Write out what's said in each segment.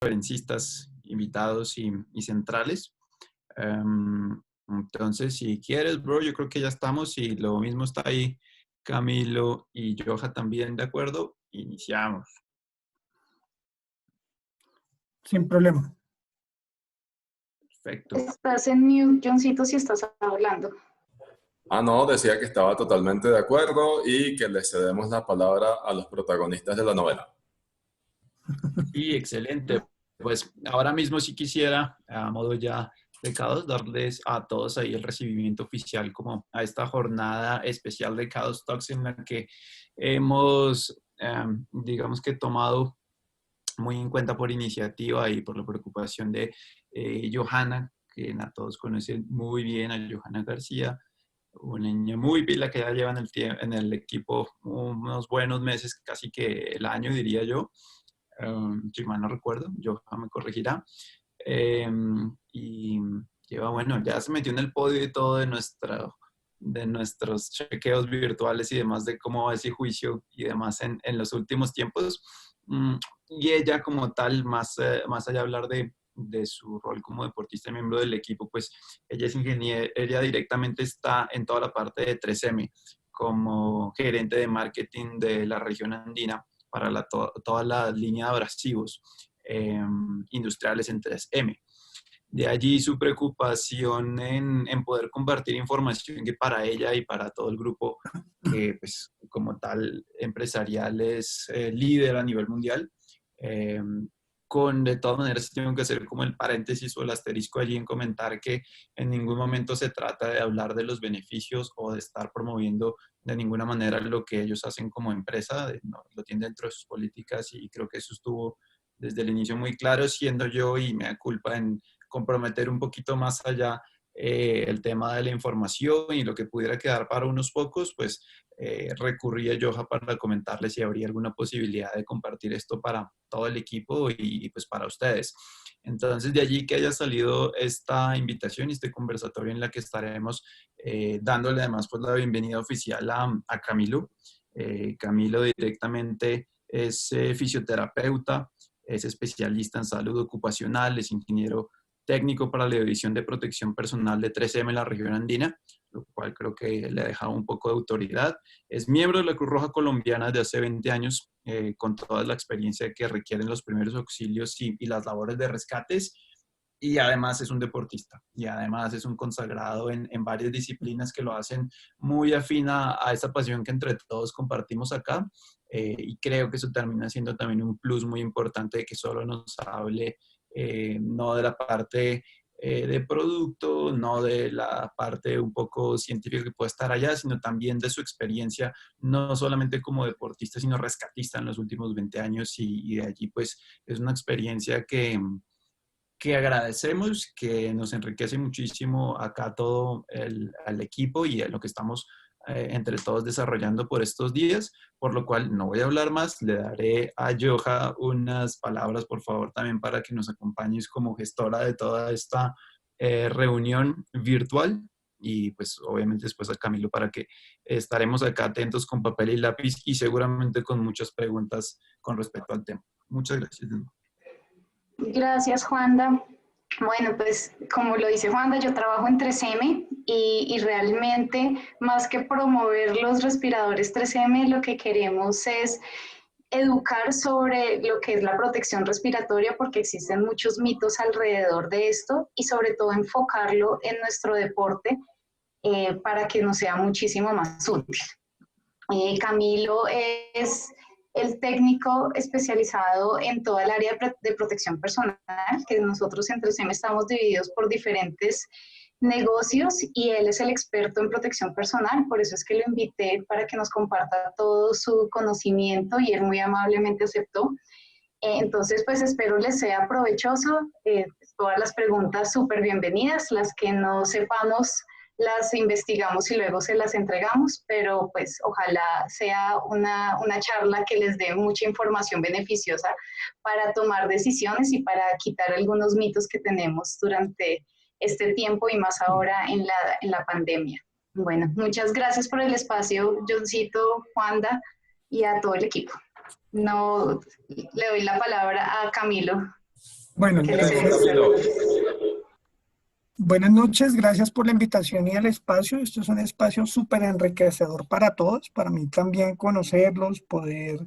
conferencistas invitados y centrales. Entonces, si quieres, bro, yo creo que ya estamos y lo mismo está ahí Camilo y Joha también, ¿de acuerdo? Iniciamos. Sin problema. Perfecto. Estás en mute, Johncito, si estás hablando. No, decía que estaba totalmente de acuerdo y que le cedemos la palabra a los protagonistas de la novela. Sí, excelente. Pues ahora mismo sí quisiera, a modo ya de K2, darles a todos ahí el recibimiento oficial como a esta jornada especial de K2 Talks en la que hemos, digamos que tomado muy en cuenta por iniciativa y por la preocupación de Johanna, que a todos conocen muy bien, a Johanna García, una niña muy pila que ya lleva en el equipo unos buenos meses, casi que el año diría yo, si mal no recuerdo, Johanna me corregirá, y lleva, bueno, ya se metió en el podio y todo de nuestros chequeos virtuales y demás de cómo va ese juicio y demás en los últimos tiempos. Y ella como tal, más allá de hablar de su rol como deportista y miembro del equipo, pues ella es ingeniera, ella directamente está en toda la parte de 3M como gerente de marketing de la región andina para toda la línea de abrasivos industriales en 3M. De allí su preocupación en poder compartir información que para ella y para todo el grupo, que pues como tal empresarial es líder a nivel mundial. De todas maneras tengo que hacer como el paréntesis o el asterisco allí en comentar que en ningún momento se trata de hablar de los beneficios o de estar promoviendo de ninguna manera lo que ellos hacen como empresa, no, lo tienen dentro de sus políticas y creo que eso estuvo desde el inicio muy claro, siendo yo y me da culpa en comprometer un poquito más allá el tema de la información y lo que pudiera quedar para unos pocos, pues recurrí a Joha para comentarles si habría alguna posibilidad de compartir esto para todo el equipo y pues para ustedes. Entonces, de allí que haya salido esta invitación y este conversatorio en la que estaremos dándole además pues la bienvenida oficial a Camilo. Camilo directamente es fisioterapeuta, es especialista en salud ocupacional, es ingeniero técnico para la División de Protección Personal de 3M en la región andina, lo cual creo que le ha dejado un poco de autoridad. Es miembro de la Cruz Roja Colombiana desde hace 20 años, con toda la experiencia que requieren los primeros auxilios y las labores de rescates. Y además es un deportista, y además es un consagrado en varias disciplinas que lo hacen muy afín a esa pasión que entre todos compartimos acá. Y creo que eso termina siendo también un plus muy importante de que solo nos hable no de la parte de producto, no de la parte un poco científica que puede estar allá, sino también de su experiencia, no solamente como deportista, sino rescatista en los últimos 20 años y de allí pues es una experiencia que agradecemos, que nos enriquece muchísimo acá todo al equipo y a lo que estamos entre todos desarrollando por estos días, por lo cual no voy a hablar más, le daré a Joha unas palabras, por favor, también para que nos acompañes como gestora de toda esta reunión virtual y pues obviamente después a Camilo para que estaremos acá atentos con papel y lápiz y seguramente con muchas preguntas con respecto al tema. Muchas gracias. Gracias, Juanda. Bueno, pues como lo dice Juanda, yo trabajo en 3M y realmente más que promover los respiradores 3M, lo que queremos es educar sobre lo que es la protección respiratoria porque existen muchos mitos alrededor de esto y sobre todo enfocarlo en nuestro deporte para que nos sea muchísimo más útil. Camilo es el técnico especializado en toda el área de protección personal, que nosotros en 3M estamos divididos por diferentes negocios y él es el experto en protección personal, por eso es que lo invité para que nos comparta todo su conocimiento y él muy amablemente aceptó. Entonces, pues espero les sea provechoso, todas las preguntas súper bienvenidas, las que no sepamos las investigamos y luego se las entregamos, pero pues ojalá sea una charla que les dé mucha información beneficiosa para tomar decisiones y para quitar algunos mitos que tenemos durante este tiempo y más ahora en la pandemia. Bueno, muchas gracias por el espacio, Johncito, Juanda y a todo el equipo. No, le doy la palabra a Camilo. Bueno, ¿Qué Gracias, les entonces, Camilo. buenas noches, gracias por la invitación y el espacio. Esto es un espacio súper enriquecedor para todos, para mí también conocerlos, poder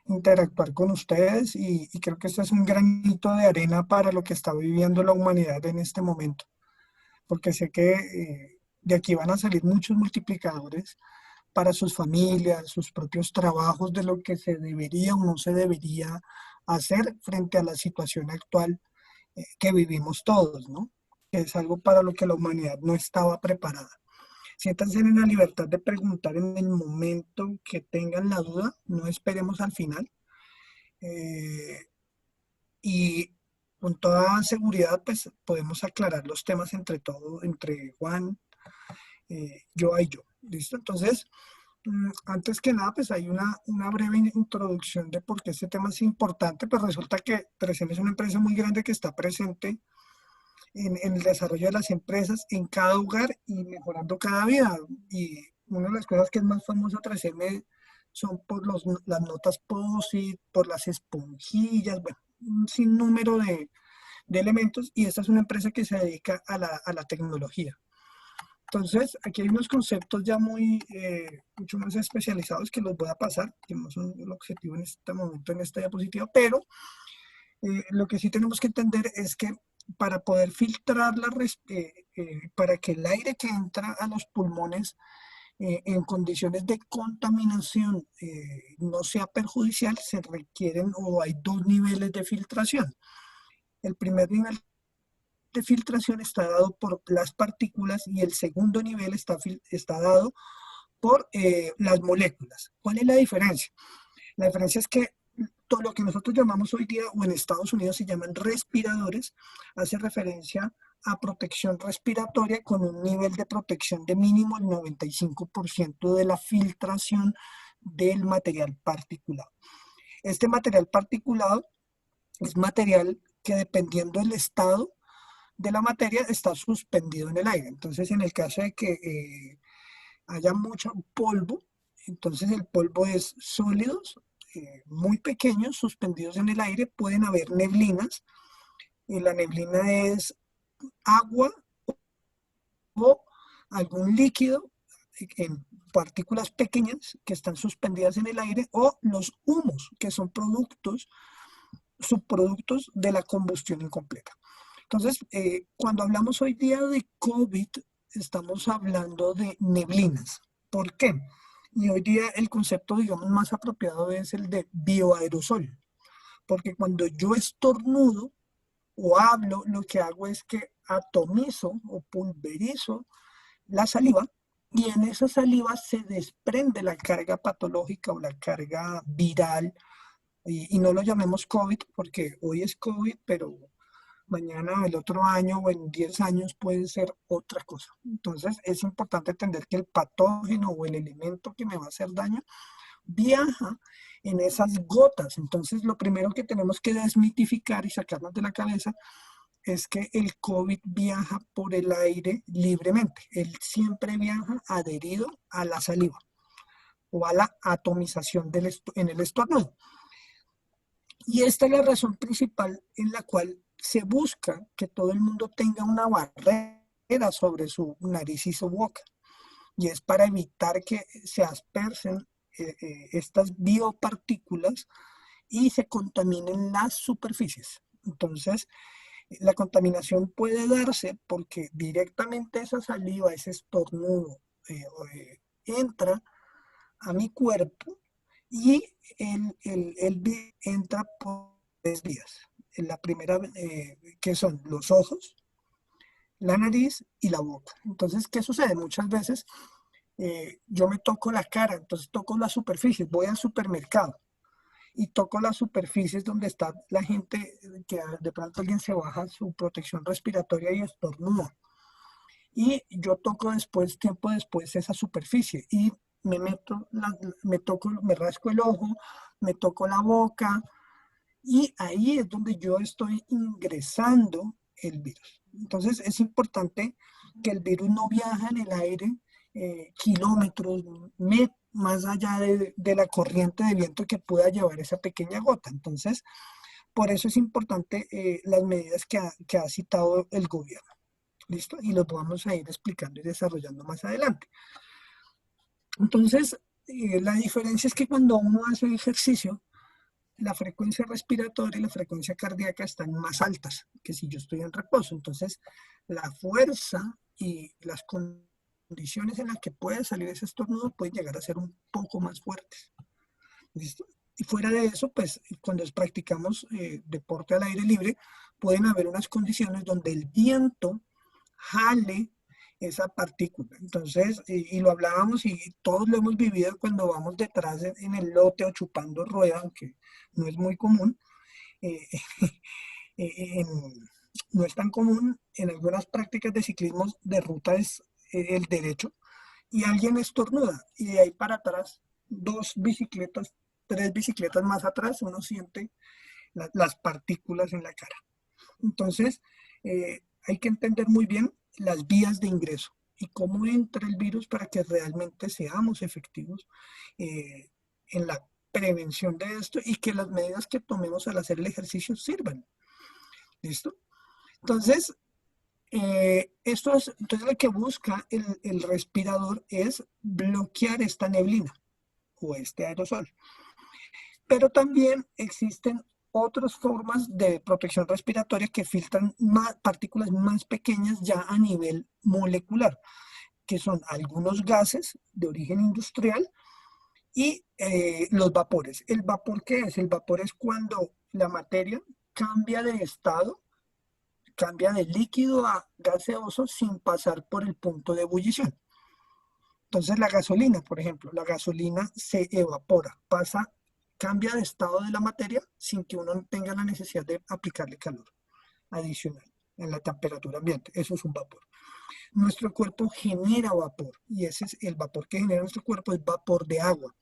interactuar con ustedes y creo que este es un granito de arena para lo que está viviendo la humanidad en este momento, porque sé que de aquí van a salir muchos multiplicadores para sus familias, sus propios trabajos, de lo que se debería o no se debería hacer frente a la situación actual que vivimos todos, ¿no? Que es algo para lo que la humanidad no estaba preparada. Siéntanse en la libertad de preguntar en el momento que tengan la duda, no esperemos al final. eh, y con toda seguridad, pues podemos aclarar los temas entre todo, entre Juan, yo y yo. ¿Listo? Entonces, antes que nada, pues hay una breve introducción de por qué este tema es importante. Pues resulta que 3M es una empresa muy grande que está presente en el desarrollo de las empresas en cada hogar y mejorando cada vida. Y una de las cosas que es más famosa 3M son por las notas POSIT, por las esponjillas, bueno, un sinnúmero de elementos. Y esta es una empresa que se dedica a la tecnología. Entonces, aquí hay unos conceptos ya mucho más especializados que los voy a pasar, que no son el objetivo en este momento, en esta diapositiva, pero lo que sí tenemos que entender es que para poder filtrar para que el aire que entra a los pulmones en condiciones de contaminación no sea perjudicial, se requieren o hay dos niveles de filtración. El primer nivel de filtración está dado por las partículas y el segundo nivel está dado por las moléculas. ¿Cuál es la diferencia? La diferencia es que todo lo que nosotros llamamos hoy día, o en Estados Unidos se llaman respiradores, hace referencia a protección respiratoria con un nivel de protección de mínimo el 95% de la filtración del material particulado. Este material particulado es material que, dependiendo del estado de la materia, está suspendido en el aire. Entonces, en el caso de que haya mucho polvo, entonces el polvo es sólidos, muy pequeños, suspendidos en el aire. Pueden haber neblinas, y la neblina es agua o algún líquido en partículas pequeñas que están suspendidas en el aire, o los humos, que son subproductos de la combustión incompleta. Entonces, cuando hablamos hoy día de COVID, estamos hablando de neblinas. ¿Por qué? Y hoy día el concepto, digamos, más apropiado es el de bioaerosol. Porque cuando yo estornudo o hablo, lo que hago es que atomizo o pulverizo la saliva, y en esa saliva se desprende la carga patológica o la carga viral, y no lo llamemos COVID porque hoy es COVID, pero mañana, el otro año o en 10 años puede ser otra cosa. Entonces es importante entender que el patógeno o el elemento que me va a hacer daño viaja en esas gotas. Entonces lo primero que tenemos que desmitificar y sacarnos de la cabeza es que el COVID viaja por el aire libremente. Él siempre viaja adherido a la saliva o a la atomización en el estornudo. Y esta es la razón principal en la cual se busca que todo el mundo tenga una barrera sobre su nariz y su boca. Y es para evitar que se aspersen estas biopartículas y se contaminen las superficies. Entonces, la contaminación puede darse porque directamente esa saliva, ese estornudo, entra a mi cuerpo, y el virus entra por 3 vías. La primera, que son los ojos, la nariz y la boca. Entonces, ¿qué sucede? Muchas veces yo me toco la cara, entonces toco las superficies, voy al supermercado y toco las superficies donde está la gente, que de pronto alguien se baja su protección respiratoria y estornuda. Y yo toco después, tiempo después, esa superficie y me rasco el ojo, me toco la boca, y ahí es donde yo estoy ingresando el virus. Entonces es importante que el virus no viaja en el aire kilómetros más allá de la corriente de viento que pueda llevar esa pequeña gota. Entonces, Por eso es importante las medidas que ha citado el gobierno. ¿Listo? Y los vamos a ir explicando y desarrollando más adelante. Entonces, la diferencia es que cuando uno hace ejercicio, la frecuencia respiratoria y la frecuencia cardíaca están más altas que si yo estoy en reposo. Entonces, la fuerza y las condiciones en las que puede salir ese estornudo pueden llegar a ser un poco más fuertes. ¿Listo? Y fuera de eso, pues cuando practicamos deporte al aire libre, pueden haber unas condiciones donde el viento jale esa partícula. Entonces, y lo hablábamos y todos lo hemos vivido cuando vamos detrás en el lote o chupando rueda, aunque no es muy común. Eh, en, no es tan común en algunas prácticas de ciclismo de ruta es el derecho, y alguien estornuda y de ahí para atrás, 2 bicicletas, 3 bicicletas más atrás, uno siente las partículas en la cara. Entonces, hay que entender muy bien las vías de ingreso y cómo entra el virus para que realmente seamos efectivos en la prevención de esto y que las medidas que tomemos al hacer el ejercicio sirvan. ¿Listo? Entonces, entonces lo que busca el respirador es bloquear esta neblina o este aerosol. Pero también existen otras formas de protección respiratoria que filtran partículas más pequeñas ya a nivel molecular, que son algunos gases de origen industrial y los vapores. ¿El vapor qué es? El vapor es cuando la materia cambia de estado, cambia de líquido a gaseoso sin pasar por el punto de ebullición. Entonces la gasolina, por ejemplo, la gasolina se evapora, cambia de estado de la materia sin que uno tenga la necesidad de aplicarle calor adicional en la temperatura ambiente. Eso es un vapor. Nuestro cuerpo genera vapor y ese es el vapor que genera nuestro cuerpo, es vapor de agua,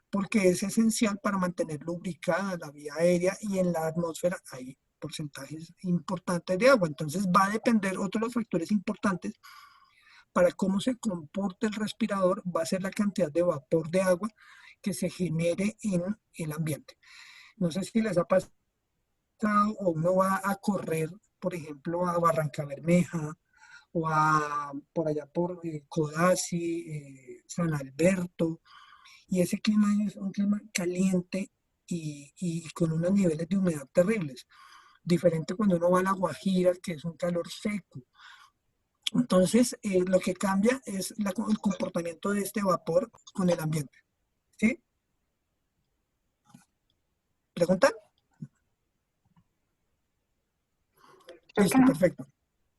porque es esencial para mantener lubricada la vía aérea y en la atmósfera hay porcentajes importantes de agua. Entonces va a depender, otro de los factores importantes para cómo se comporta el respirador va a ser la cantidad de vapor de agua que se genere en el ambiente. No sé si les ha pasado o uno va a correr, por ejemplo, a Barranca Bermeja o por allá por Codazzi, San Alberto, y ese clima es un clima caliente y con unos niveles de humedad terribles. Diferente cuando uno va a La Guajira, que es un calor seco. Entonces, lo que cambia es el comportamiento de este vapor con el ambiente. ¿Sí? ¿Preguntan? Listo, perfecto.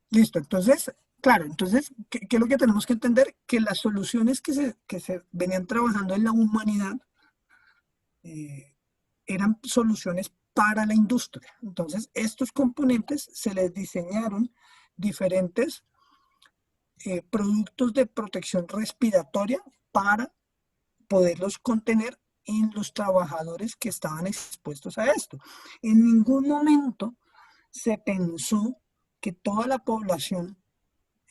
Listo, entonces, claro, entonces, ¿qué es lo que tenemos que entender? Que las soluciones que se venían trabajando en la humanidad eran soluciones para la industria. Entonces, estos componentes se les diseñaron diferentes productos de protección respiratoria para poderlos contener en los trabajadores que estaban expuestos a esto. En ningún momento se pensó que toda la población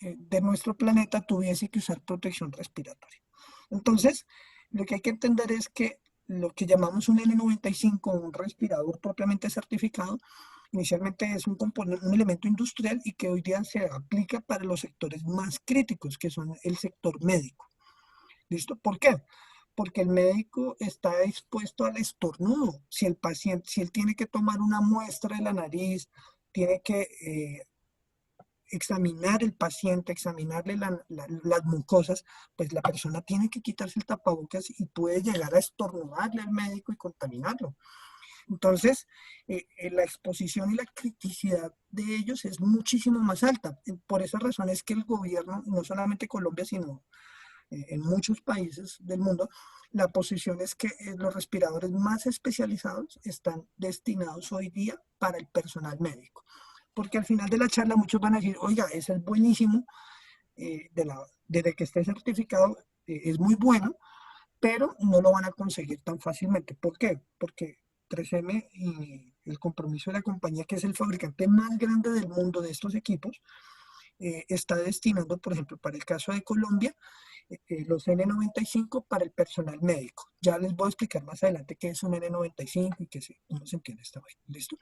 de nuestro planeta tuviese que usar protección respiratoria. Entonces, lo que hay que entender es que lo que llamamos un N95, un respirador propiamente certificado, inicialmente es un elemento industrial y que hoy día se aplica para los sectores más críticos, que son el sector médico. ¿Listo? ¿Por qué? Porque el médico está expuesto al estornudo. Si el paciente, si él tiene que tomar una muestra de la nariz, tiene que examinar el paciente, examinarle las mucosas, pues la persona tiene que quitarse el tapabocas y puede llegar a estornudarle al médico y contaminarlo. Entonces, la exposición y la criticidad de ellos es muchísimo más alta. Por esa razón es que el gobierno, no solamente Colombia, sino en muchos países del mundo, la posición es que los respiradores más especializados están destinados hoy día para el personal médico. Porque al final de la charla muchos van a decir, oiga, ese es buenísimo, desde que esté certificado es muy bueno, pero no lo van a conseguir tan fácilmente. ¿Por qué? Porque 3M y el compromiso de la compañía, que es el fabricante más grande del mundo de estos equipos, está destinando, por ejemplo, para el caso de Colombia, los N95 para el personal médico. Ya les voy a explicar más adelante qué es un N95 y cómo se entiende esta vaina. ¿Listo?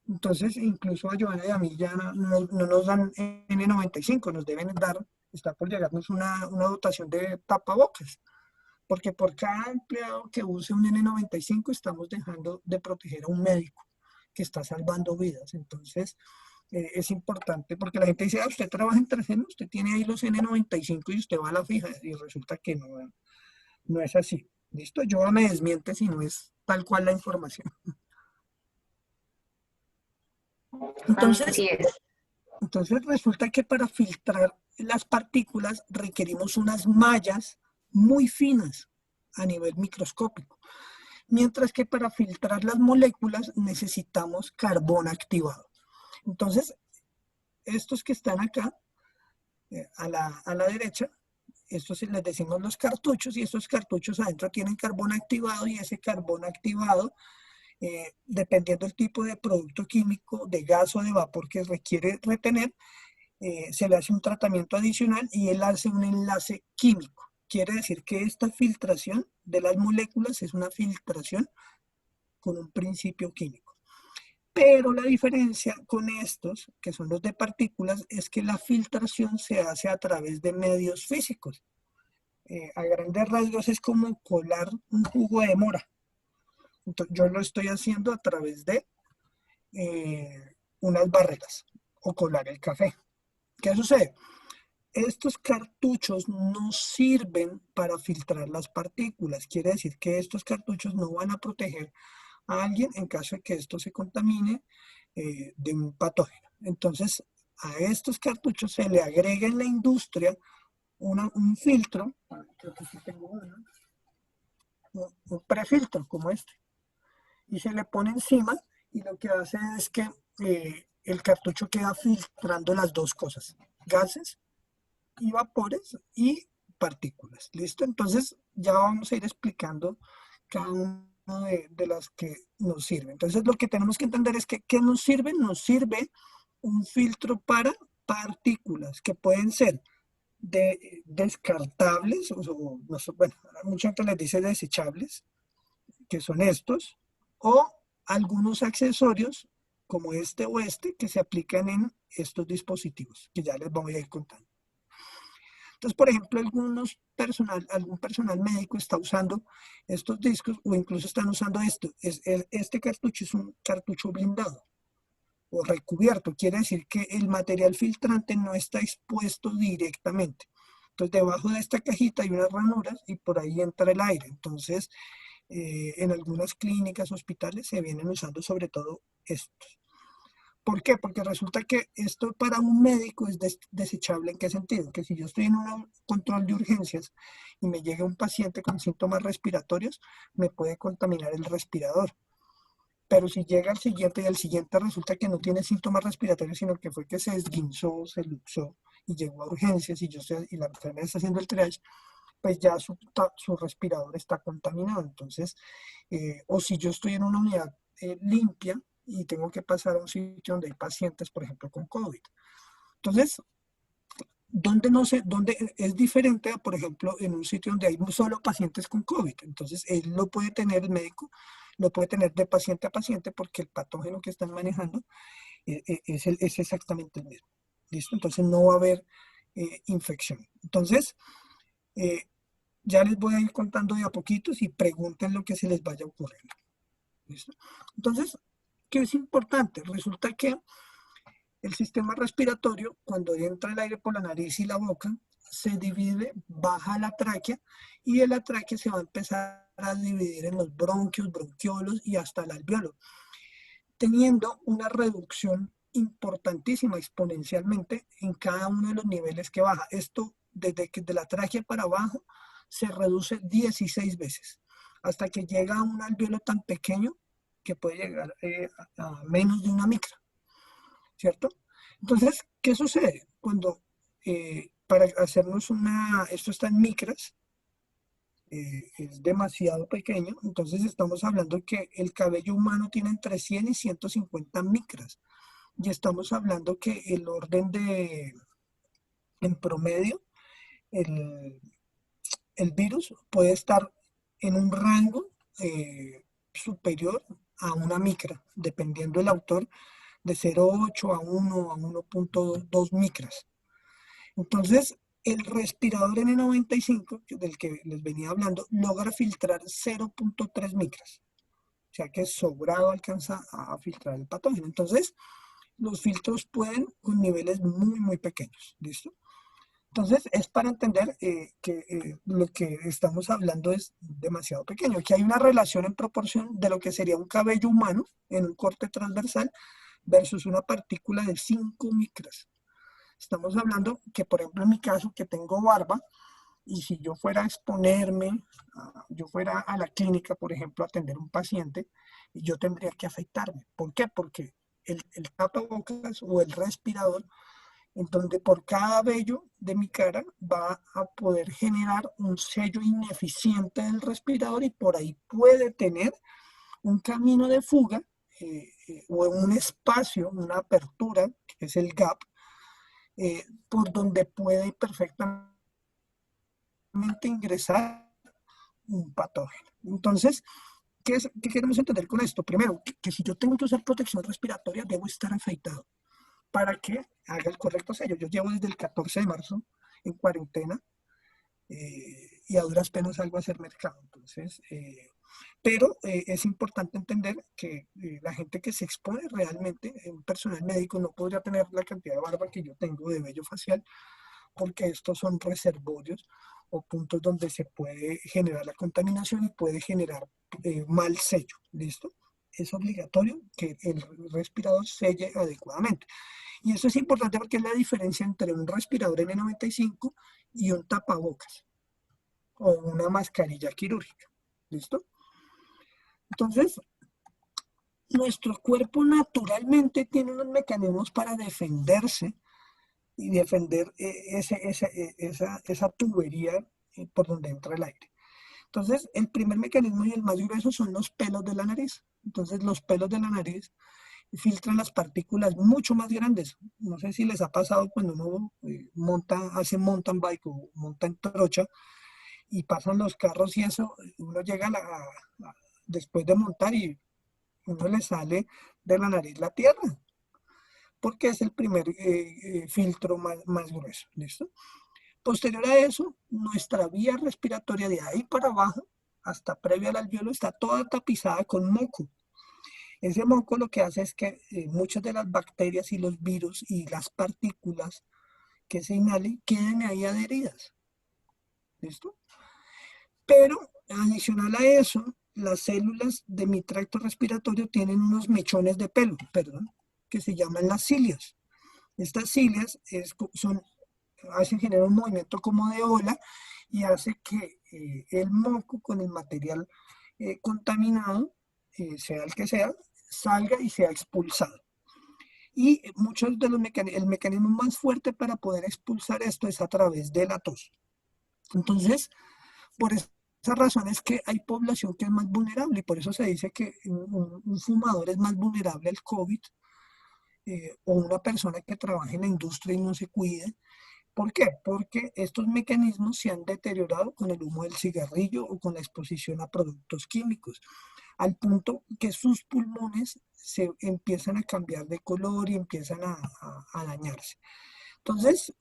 Entonces, incluso a Joana y a mí ya no nos dan N95, nos deben dar, está por llegarnos una dotación de tapabocas, porque por cada empleado que use un N95 estamos dejando de proteger a un médico que está salvando vidas. Entonces, es importante porque la gente dice, ah, usted trabaja en 3M, usted tiene ahí los N95 y usted va a la fija, y resulta que no es así. ¿Listo? Yo me desmiente si no es tal cual la información. Así es. Entonces resulta que para filtrar las partículas requerimos unas mallas muy finas a nivel microscópico, mientras que para filtrar las moléculas necesitamos carbón activado. Entonces, estos que están acá, a la derecha, estos les decimos los cartuchos, y estos cartuchos adentro tienen carbón activado, y ese carbón activado, dependiendo del tipo de producto químico, de gas o de vapor que requiere retener, se le hace un tratamiento adicional y él hace un enlace químico. Quiere decir que esta filtración de las moléculas es una filtración con un principio químico. Pero la diferencia con estos, que son los de partículas, es que la filtración se hace a través de medios físicos. A grandes rasgos es como colar un jugo de mora. Entonces, yo lo estoy haciendo a través de unas barreras o colar el café. ¿Qué sucede? Estos cartuchos no sirven para filtrar las partículas. Quiere decir que estos cartuchos no van a proteger a alguien en caso de que esto se contamine de un patógeno. Entonces, a estos cartuchos se le agrega en la industria un filtro, creo que sí tengo un prefiltro como este, y se le pone encima, y lo que hace es que el cartucho queda filtrando las dos cosas, gases y vapores y partículas. ¿Listo? Entonces ya vamos a ir explicando cada una de las que nos sirven. Entonces lo que tenemos que entender es que ¿qué nos sirve? Nos sirve un filtro para partículas que pueden ser descartables, bueno, mucha gente les dice desechables, que son estos, o algunos accesorios como este o este que se aplican en estos dispositivos, que ya les voy a ir contando. Entonces, por ejemplo, algún personal médico está usando estos discos, o incluso están usando esto. Este cartucho es un cartucho blindado o recubierto. Quiere decir que el material filtrante no está expuesto directamente. Entonces, debajo de esta cajita hay unas ranuras y por ahí entra el aire. Entonces, en algunas clínicas, hospitales, se vienen usando sobre todo estos. ¿Por qué? Porque resulta que esto para un médico es desechable. ¿En qué sentido? Que si yo estoy en un control de urgencias y me llega un paciente con síntomas respiratorios, me puede contaminar el respirador. Pero si llega al siguiente y el siguiente resulta que no tiene síntomas respiratorios, sino que fue que se esguinzó, se luxó y llegó a urgencias y la enfermera está haciendo el triage, pues ya su respirador está contaminado. Entonces, o si yo estoy en una unidad limpia y tengo que pasar a un sitio donde hay pacientes, por ejemplo, con COVID. Entonces, ¿dónde es diferente a, por ejemplo, en un sitio donde hay solo pacientes con COVID? Entonces, él lo puede tener, el médico lo puede tener de paciente a paciente porque el patógeno que están manejando es exactamente el mismo. ¿Listo? Entonces, no va a haber infección. Entonces, ya les voy a ir contando de a poquitos y pregunten lo que se les vaya ocurriendo. ¿Listo? Entonces, ¿qué es importante? Resulta que el sistema respiratorio, cuando entra el aire por la nariz y la boca, se divide, baja la tráquea, y de la tráquea se va a empezar a dividir en los bronquios, bronquiolos y hasta el alveolo, teniendo una reducción importantísima exponencialmente en cada uno de los niveles que baja. Esto, desde que de la tráquea para abajo, se reduce 16 veces, hasta que llega a un alveolo tan pequeño que puede llegar a menos de una micra, ¿cierto? Entonces, ¿qué sucede? Cuando, para hacernos esto está en micras, es demasiado pequeño, entonces estamos hablando que el cabello humano tiene entre 100 y 150 micras, y estamos hablando que el orden en promedio, el, el virus puede estar en un rango superior a una micra, dependiendo del autor, de 0,8 a 1 a 1,2 micras. Entonces, el respirador N95, del que les venía hablando, logra filtrar 0,3 micras. O sea que sobrado alcanza a filtrar el patógeno. Entonces, los filtros pueden con niveles muy, muy pequeños. ¿Listo? Entonces, es para entender que lo que estamos hablando es demasiado pequeño. Aquí hay una relación en proporción de lo que sería un cabello humano en un corte transversal versus una partícula de 5 micras. Estamos hablando que, por ejemplo, en mi caso, que tengo barba, y si yo fuera a exponerme, yo fuera a la clínica, por ejemplo, a atender a un paciente, yo tendría que afeitarme. ¿Por qué? Porque el tapabocas o el respirador, en donde por cada vello de mi cara va a poder generar un sello ineficiente del respirador y por ahí puede tener un camino de fuga o un espacio, una apertura, que es el gap, por donde puede perfectamente ingresar un patógeno. Entonces, ¿qué queremos entender con esto? Primero, que si yo tengo que usar protección respiratoria, debo estar afeitado para que haga el correcto sello. Yo llevo desde el 14 de marzo en cuarentena y a duras penas salgo a hacer mercado. Entonces, pero es importante entender que la gente que se expone realmente, un personal médico no podría tener la cantidad de barba que yo tengo de vello facial, porque estos son reservorios o puntos donde se puede generar la contaminación y puede generar mal sello. ¿Listo? Es obligatorio que el respirador selle adecuadamente. Y eso es importante porque es la diferencia entre un respirador N95 y un tapabocas o una mascarilla quirúrgica. ¿Listo? Entonces, nuestro cuerpo naturalmente tiene unos mecanismos para defenderse y defender esa tubería por donde entra el aire. Entonces, el primer mecanismo y el más grueso son los pelos de la nariz. Entonces, los pelos de la nariz filtran las partículas mucho más grandes. No sé si les ha pasado cuando uno hace mountain bike o monta en trocha y pasan los carros y eso, uno llega después de montar y uno le sale de la nariz la tierra, porque es el primer filtro más grueso. ¿Listo? Posterior a eso, nuestra vía respiratoria de ahí para abajo, hasta previa al alveolo, está toda tapizada con moco. Ese moco lo que hace es que muchas de las bacterias y los virus y las partículas que se inhalen queden ahí adheridas. ¿Listo? Pero adicional a eso, las células de mi tracto respiratorio tienen unos mechones de pelo, que se llaman las cilias. Estas cilias generar un movimiento como de ola y hace que el moco con el material contaminado, sea el que sea, salga y sea expulsado. Y muchos de el mecanismo más fuerte para poder expulsar esto es a través de la tos. Entonces, por esas razones que hay población que es más vulnerable y por eso se dice que un fumador es más vulnerable al COVID o una persona que trabaja en la industria y no se cuide. ¿Por qué? Porque estos mecanismos se han deteriorado con el humo del cigarrillo o con la exposición a productos químicos, al punto que sus pulmones se empiezan a cambiar de color y empiezan a dañarse. Entonces,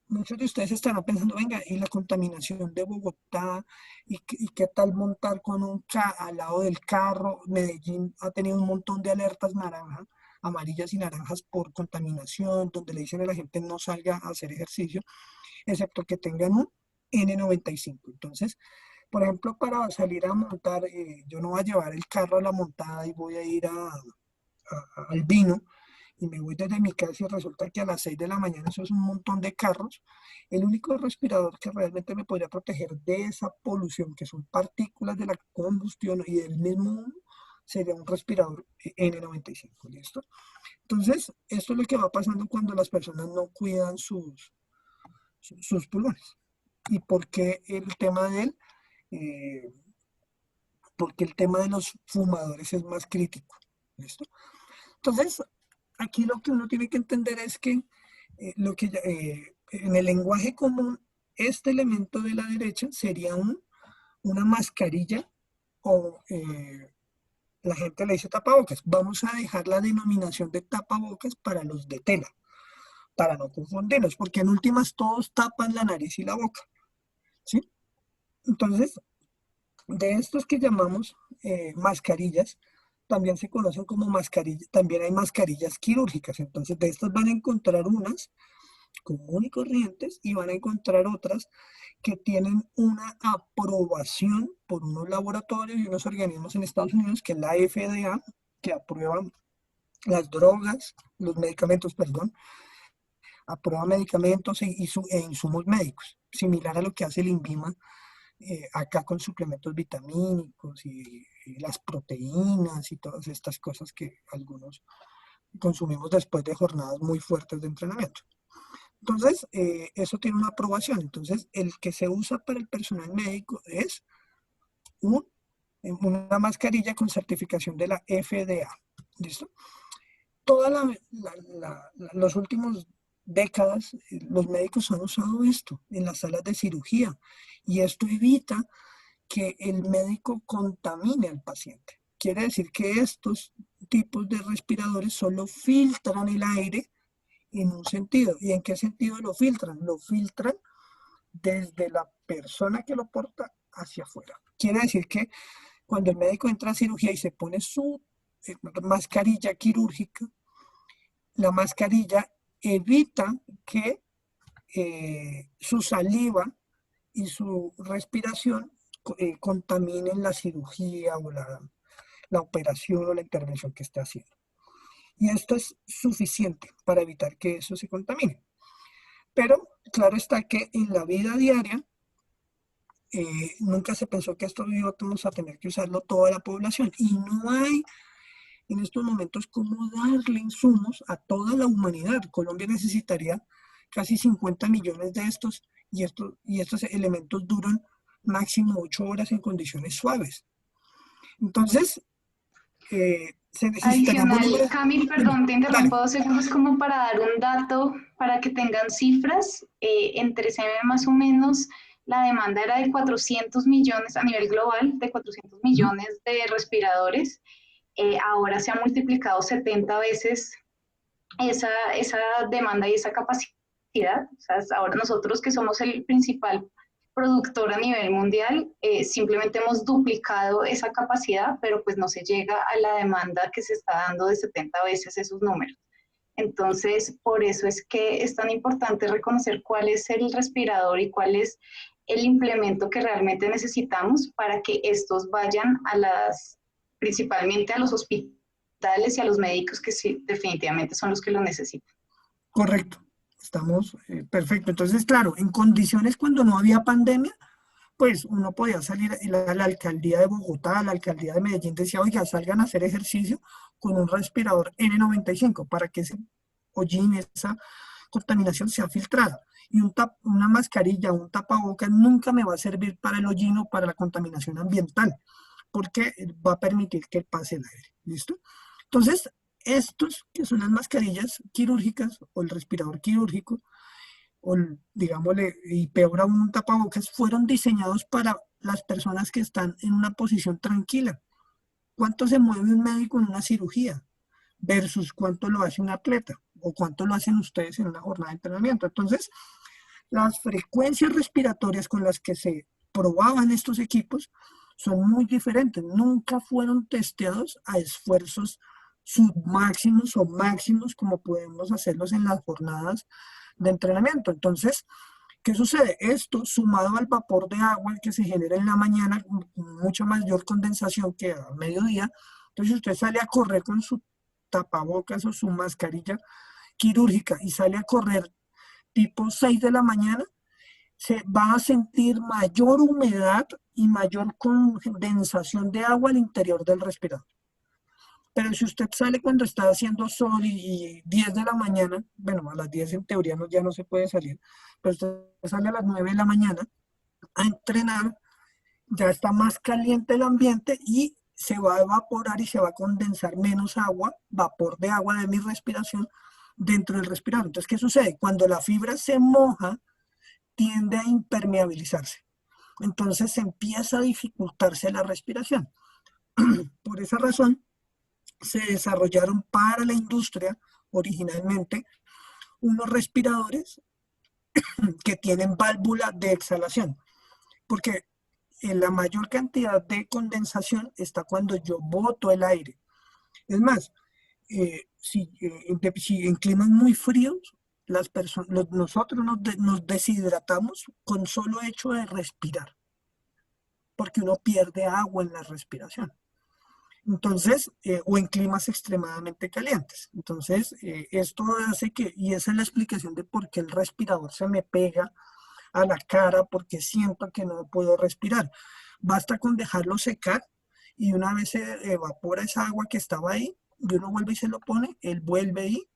muchos de ustedes estarán pensando, venga, y la contaminación de Bogotá, y qué tal montar con al lado del carro. Medellín ha tenido un montón de alertas naranjas, amarillas y naranjas por contaminación, donde le dicen a la gente no salga a hacer ejercicio, excepto que tengan un N95. Entonces, por ejemplo, para salir a montar, yo no voy a llevar el carro a la montada y voy a ir al vino, y me voy desde mi casa y resulta que a las 6 de la mañana eso es un montón de carros. El único respirador que realmente me podría proteger de esa polución, que son partículas de la combustión y del mismo humo, sería un respirador N95, ¿listo? Entonces, esto es lo que va pasando cuando las personas no cuidan sus pulmones. ¿Y por qué el tema porque el tema de los fumadores es más crítico? ¿Listo? Entonces, aquí lo que uno tiene que entender es que en el lenguaje común, este elemento de la derecha sería una mascarilla o la gente le dice tapabocas. Vamos a dejar la denominación de tapabocas para los de tela, para no confundirnos, porque en últimas todos tapan la nariz y la boca, ¿sí? Entonces, de estos que llamamos mascarillas, también se conocen como mascarillas, también hay mascarillas quirúrgicas. Entonces, de estas van a encontrar unas comunes y corrientes y van a encontrar otras que tienen una aprobación por unos laboratorios y unos organismos en Estados Unidos, que es la FDA, que aprueban las drogas, los medicamentos, perdón, aprueba medicamentos e insumos médicos, similar a lo que hace el INVIMA acá con suplementos vitamínicos y las proteínas y todas estas cosas que algunos consumimos después de jornadas muy fuertes de entrenamiento. Entonces, eso tiene una aprobación. Entonces, el que se usa para el personal médico es una mascarilla con certificación de la FDA. ¿Listo? Los últimos décadas, los médicos han usado esto en las salas de cirugía y esto evita que el médico contamine al paciente. Quiere decir que estos tipos de respiradores solo filtran el aire en un sentido. ¿Y en qué sentido lo filtran? Lo filtran desde la persona que lo porta hacia afuera. Quiere decir que cuando el médico entra a cirugía y se pone su mascarilla quirúrgica, la mascarilla evita que su saliva y su respiración contaminen la cirugía o la operación o la intervención que esté haciendo. Y esto es suficiente para evitar que eso se contamine. Pero claro está que en la vida diaria nunca se pensó que esto íbamos a tener que usarlo toda la población. Y no hay en estos momentos cómo darle insumos a toda la humanidad. Colombia necesitaría casi 50 millones de estos y estos elementos duran máximo 8 horas en condiciones suaves. Entonces, se necesitaría Adicional, Camil, perdón, te interrumpo 2 segundos como para dar un dato, para que tengan cifras. Entre CM más o menos, la demanda era de 400 millones a nivel global, de 400 millones de respiradores. Ahora se ha multiplicado 70 veces esa demanda y esa capacidad. O sea, ahora nosotros que somos el principal productor a nivel mundial, simplemente hemos duplicado esa capacidad, pero pues no se llega a la demanda que se está dando de 70 veces esos números. Entonces, por eso es que es tan importante reconocer cuál es el respirador y cuál es el implemento que realmente necesitamos para que estos vayan principalmente a los hospitales y a los médicos que sí, definitivamente son los que lo necesitan. Correcto. Estamos perfecto. Entonces, claro, en condiciones cuando no había pandemia, pues uno podía salir a la alcaldía de Bogotá, a la alcaldía de Medellín, decía, oiga, salgan a hacer ejercicio con un respirador N95 para que ese hollín, esa contaminación sea filtrada. Y una mascarilla, un tapabocas nunca me va a servir para el hollín o para la contaminación ambiental, porque va a permitir que pase el aire. ¿Listo? Entonces, estos que son las mascarillas quirúrgicas o el respirador quirúrgico, o digámosle, y peor aún un tapabocas, fueron diseñados para las personas que están en una posición tranquila. ¿Cuánto se mueve un médico en una cirugía versus cuánto lo hace un atleta o cuánto lo hacen ustedes en una jornada de entrenamiento? Entonces, las frecuencias respiratorias con las que se probaban estos equipos son muy diferentes. Nunca fueron testeados a esfuerzos submáximos o máximos como podemos hacerlos en las jornadas de entrenamiento. Entonces, ¿qué sucede? Esto sumado al vapor de agua que se genera en la mañana, con mucha mayor condensación que a mediodía. Entonces, usted sale a correr con su tapabocas o su mascarilla quirúrgica y sale a correr tipo 6 de la mañana, se va a sentir mayor humedad y mayor condensación de agua al interior del respirador. Pero si usted sale cuando está haciendo sol y 10 de la mañana, bueno, a las 10 en teoría ya no se puede salir, pero usted sale a las 9 de la mañana a entrenar, ya está más caliente el ambiente y se va a evaporar y se va a condensar menos agua, vapor de agua de mi respiración dentro del respirador. Entonces, ¿qué sucede? Cuando la fibra se moja, tiende a impermeabilizarse. Entonces empieza a dificultarse la respiración. Por esa razón, se desarrollaron para la industria originalmente unos respiradores que tienen válvula de exhalación, porque la mayor cantidad de condensación está cuando yo boto el aire. Es más, si en climas muy fríos, nosotros nos deshidratamos con solo hecho de respirar, porque uno pierde agua en la respiración. Entonces, o en climas extremadamente calientes. Entonces, esto hace que, y esa es la explicación de por qué el respirador se me pega a la cara, porque siento que no puedo respirar. Basta con dejarlo secar y una vez se evapora esa agua que estaba ahí, y uno vuelve y se lo pone, él vuelve y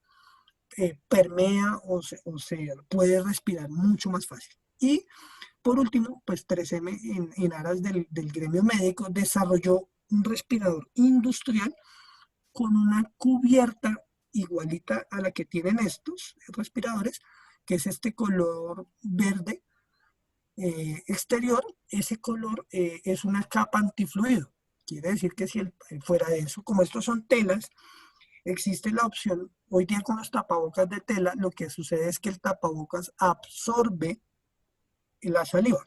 permea o se puede respirar mucho más fácil. Y por último, pues 3M en aras del gremio médico desarrolló un respirador industrial con una cubierta igualita a la que tienen estos respiradores, que es este color verde exterior. Ese color es una capa antifluido. Quiere decir que si fuera de eso, como estos son telas, existe la opción, hoy día con los tapabocas de tela, lo que sucede es que el tapabocas absorbe la saliva.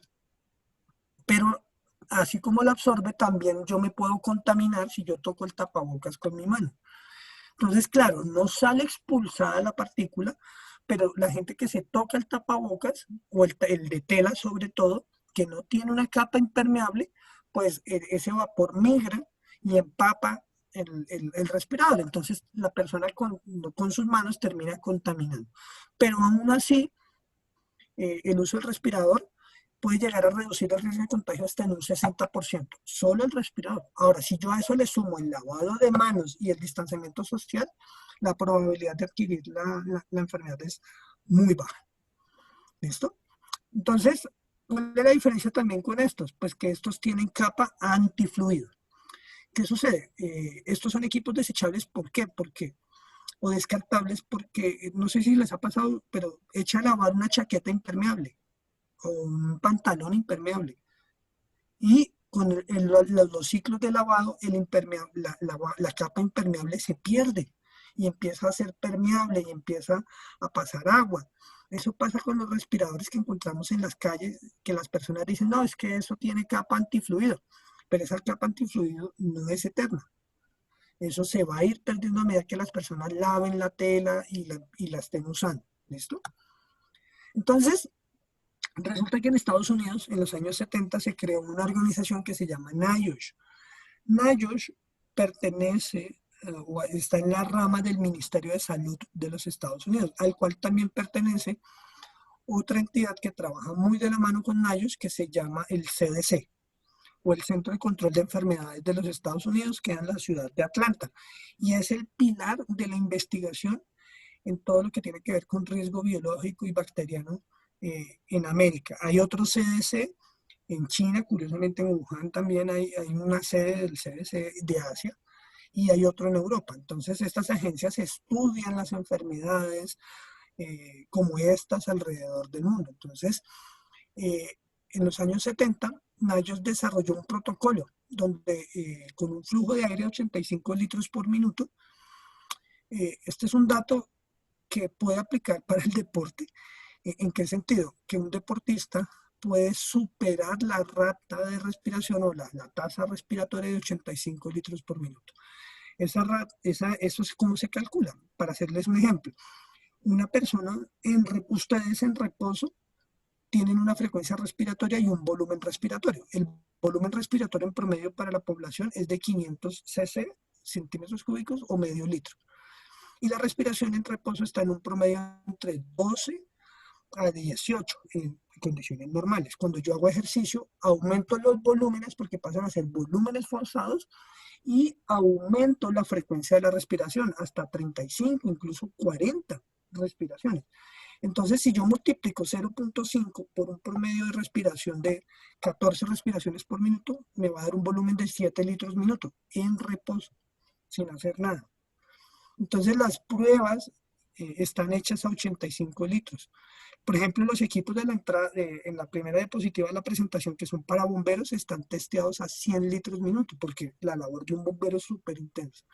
Pero así como la absorbe, también yo me puedo contaminar si yo toco el tapabocas con mi mano. Entonces, claro, no sale expulsada la partícula, pero la gente que se toca el tapabocas, o el de tela sobre todo, que no tiene una capa impermeable, pues ese vapor migra y empapa el respirador. Entonces, la persona con sus manos termina contaminando. Pero aún así, el uso del respirador puede llegar a reducir el riesgo de contagio hasta en un 60%, solo el respirador. Ahora, si yo a eso le sumo el lavado de manos y el distanciamiento social, la probabilidad de adquirir la enfermedad es muy baja. ¿Listo? Entonces, ¿cuál es la diferencia también con estos? Pues que estos tienen capa antifluido. ¿Qué sucede? Estos son equipos desechables, ¿por qué? O descartables, porque no sé si les ha pasado, pero echa a lavar una chaqueta impermeable o un pantalón impermeable. Y con los ciclos de lavado, la capa impermeable se pierde y empieza a ser permeable y empieza a pasar agua. Eso pasa con los respiradores que encontramos en las calles, que las personas dicen, no, es que eso tiene capa antifluido, pero esa capa antifluido no es eterna. Eso se va a ir perdiendo a medida que las personas laven la tela y la estén usando. ¿Listo? Entonces, resulta que en Estados Unidos, en los años 70, se creó una organización que se llama NIOSH. NIOSH pertenece o está en la rama del Ministerio de Salud de los Estados Unidos, al cual también pertenece otra entidad que trabaja muy de la mano con NIOSH, que se llama el CDC, o el Centro de Control de Enfermedades de los Estados Unidos, que es en la ciudad de Atlanta, y es el pilar de la investigación en todo lo que tiene que ver con riesgo biológico y bacteriano en América. Hay otro CDC en China, curiosamente en Wuhan también hay una sede del CDC de Asia, y hay otro en Europa. Entonces estas agencias estudian las enfermedades como estas alrededor del mundo. Entonces, en los años 70, NIOSH desarrolló un protocolo donde con un flujo de aire de 85 litros por minuto, este es un dato que puede aplicar para el deporte. ¿En qué sentido? Que un deportista puede superar la rata de respiración o la tasa respiratoria de 85 litros por minuto. Eso es como se calcula. Para hacerles un ejemplo, una persona, ustedes en reposo, tienen una frecuencia respiratoria y un volumen respiratorio. El volumen respiratorio en promedio para la población es de 500 cc, centímetros cúbicos o medio litro. Y la respiración en reposo está en un promedio entre 12 a 18 en condiciones normales. Cuando yo hago ejercicio, aumento los volúmenes porque pasan a ser volúmenes forzados y aumento la frecuencia de la respiración hasta 35, incluso 40 respiraciones. Entonces, si yo multiplico 0.5 por un promedio de respiración de 14 respiraciones por minuto, me va a dar un volumen de 7 litros minuto en reposo, sin hacer nada. Entonces, las pruebas están hechas a 85 litros. Por ejemplo, los equipos de la entrada, en la primera diapositiva de la presentación, que son para bomberos, están testeados a 100 litros minuto, porque la labor de un bombero es súper intensa.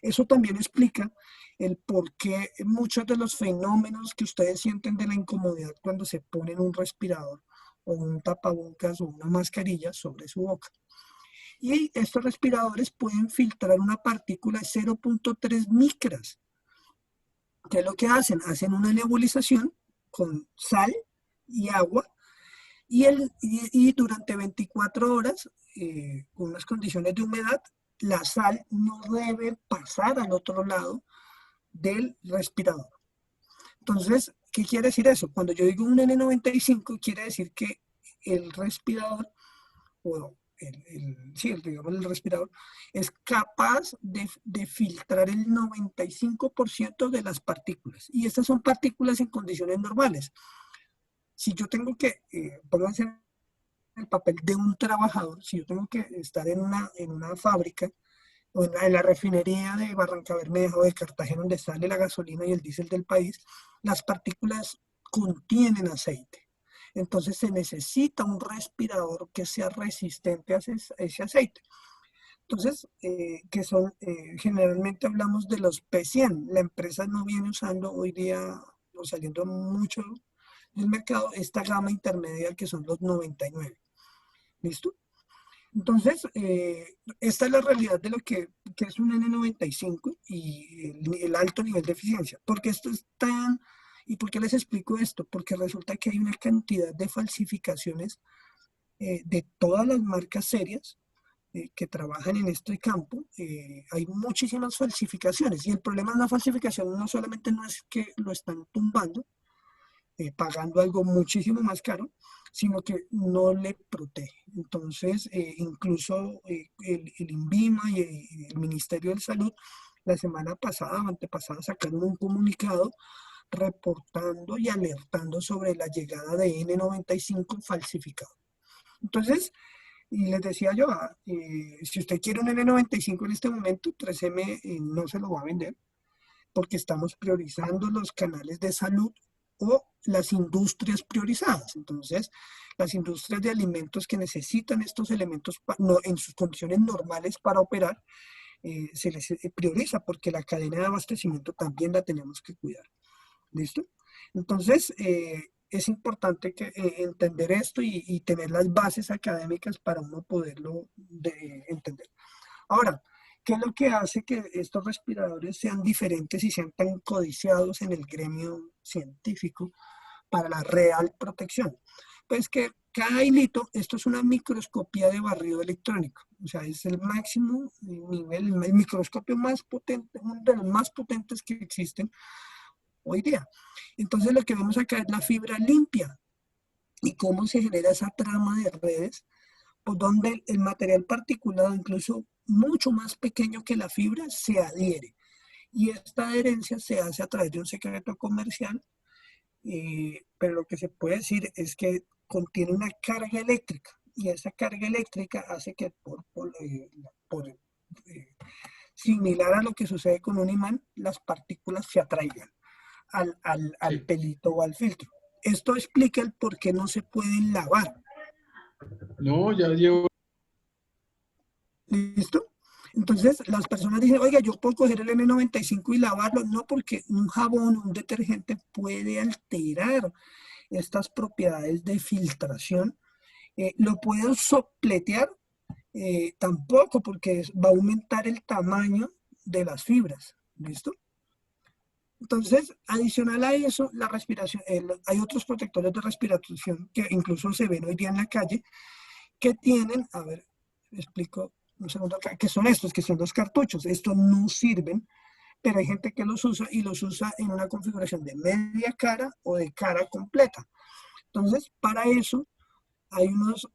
Eso también explica el por qué muchos de los fenómenos que ustedes sienten de la incomodidad cuando se ponen un respirador o un tapabocas o una mascarilla sobre su boca. Y estos respiradores pueden filtrar una partícula de 0.3 micras. ¿Qué es lo que hacen? Hacen una nebulización con sal y agua y durante 24 horas, con unas condiciones de humedad, la sal no debe pasar al otro lado del respirador. Entonces, ¿qué quiere decir eso? Cuando yo digo un N95, quiere decir que el respirador, o digamos el respirador, es capaz de filtrar el 95% de las partículas. Y estas son partículas en condiciones normales. Si yo tengo que, pónganse en el papel de un trabajador, si yo tengo que estar en una fábrica, o en la refinería de Barrancabermeja o de Cartagena, donde sale la gasolina y el diésel del país, las partículas contienen aceite. Entonces se necesita un respirador que sea resistente a ese aceite. Entonces, generalmente hablamos de los P100. La empresa no viene usando hoy día, o saliendo mucho del mercado, esta gama intermedia que son los 99. ¿Listo? Entonces, esta es la realidad de lo que es un N95 y el alto nivel de eficiencia. ¿Por qué esto es tan... ¿Y por qué les explico esto? Porque resulta que hay una cantidad de falsificaciones de todas las marcas serias que trabajan en este campo. Hay muchísimas falsificaciones y el problema de la falsificación no solamente no es que lo están tumbando, pagando algo muchísimo más caro, sino que no le protege. Entonces, incluso el INVIMA y el Ministerio de Salud la semana pasada o antepasada sacaron un comunicado reportando y alertando sobre la llegada de N95 falsificado. Entonces, y les decía yo, si usted quiere un N95 en este momento, 3M no se lo va a vender, porque estamos priorizando los canales de salud o las industrias priorizadas. Entonces, las industrias de alimentos que necesitan estos elementos en sus condiciones normales para operar, se les prioriza porque la cadena de abastecimiento también la tenemos que cuidar. ¿Listo? Entonces, es importante entender esto y tener las bases académicas para uno poderlo entender. Ahora, ¿qué es lo que hace que estos respiradores sean diferentes y sean tan codiciados en el gremio científico para la real protección? Pues que cada hilito, esto es una microscopía de barrido electrónico, o sea, es el máximo nivel, el microscopio más potente, uno de los más potentes que existen hoy día. Entonces lo que vemos acá es la fibra limpia y cómo se genera esa trama de redes, por donde el material particulado, incluso mucho más pequeño que la fibra, se adhiere. Y esta adherencia se hace a través de un secreto comercial, pero lo que se puede decir es que contiene una carga eléctrica, y esa carga eléctrica hace que similar a lo que sucede con un imán, las partículas se atraigan al pelito o al filtro. Esto explica el por qué no se pueden lavar. No, ya llevo. ¿Listo? Entonces, las personas dicen, oiga, yo puedo coger el N95 y lavarlo. No, porque un jabón, un detergente puede alterar estas propiedades de filtración. Lo pueden sopletear, tampoco, porque va a aumentar el tamaño de las fibras. ¿Listo? Entonces, adicional a eso, la respiración, hay otros protectores de respiración que incluso se ven hoy día en la calle, que tienen, a ver, explico un segundo acá, que son estos, que son los cartuchos. Estos no sirven, pero hay gente que los usa y los usa en una configuración de media cara o de cara completa. Entonces, para eso hay unos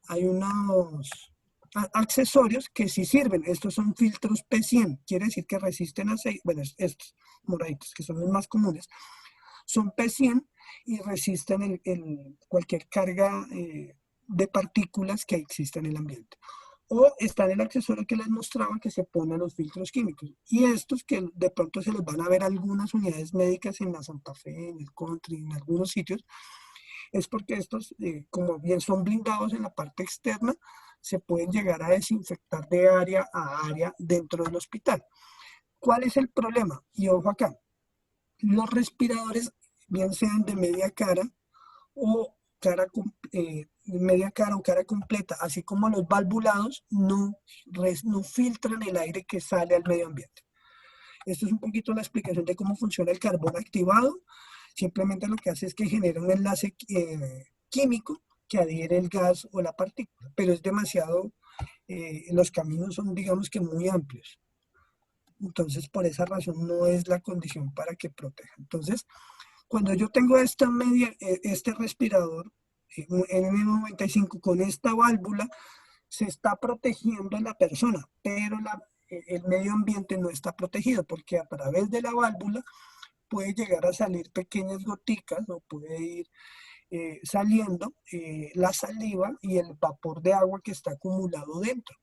accesorios que sí sirven. Estos son filtros P100, quiere decir que resisten aceite. Bueno, estos moraditos, que son los más comunes, son P100 y resisten cualquier carga de partículas que exista en el ambiente. O está en el accesorio que les mostraba que se pone a los filtros químicos. Y estos que de pronto se los van a ver algunas unidades médicas en la Santa Fe, en el Country, en algunos sitios, es porque estos, como bien son blindados en la parte externa, se pueden llegar a desinfectar de área a área dentro del hospital. ¿Cuál es el problema? Y ojo acá, los respiradores, bien sean de media cara o media cara o cara completa, así como los valvulados, no filtran el aire que sale al medio ambiente. Esto es un poquito la explicación de cómo funciona el carbón activado. Simplemente lo que hace es que genera un enlace químico que adhiere el gas o la partícula, pero es demasiado, los caminos son, digamos que, muy amplios. Entonces, por esa razón no es la condición para que proteja. Entonces, cuando yo tengo este respirador N95 con esta válvula, se está protegiendo a la persona, pero el medio ambiente no está protegido porque a través de la válvula puede llegar a salir pequeñas goticas o puede ir saliendo la saliva y el vapor de agua que está acumulado dentro.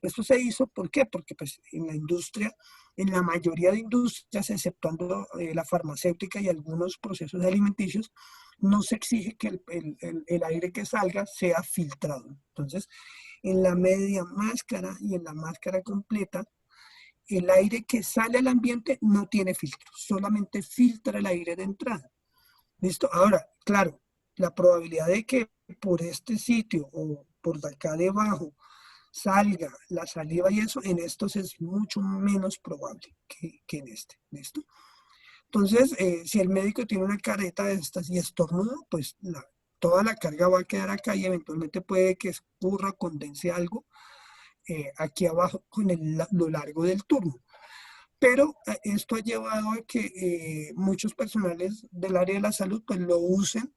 Esto se hizo, ¿por qué? Porque pues, en la industria, en la mayoría de industrias, exceptuando la farmacéutica y algunos procesos alimenticios, no se exige que el aire que salga sea filtrado. Entonces, en la media máscara y en la máscara completa, el aire que sale al ambiente no tiene filtro, solamente filtra el aire de entrada. ¿Listo? Ahora, claro, la probabilidad de que por este sitio o por acá debajo salga la saliva y eso, en estos es mucho menos probable que en este. ¿Listo? Entonces, si el médico tiene una careta de estas y estornuda, pues toda la carga va a quedar acá y eventualmente puede que escurra, condense algo aquí abajo con lo largo del turno. Pero esto ha llevado a que muchos personales del área de la salud pues lo usen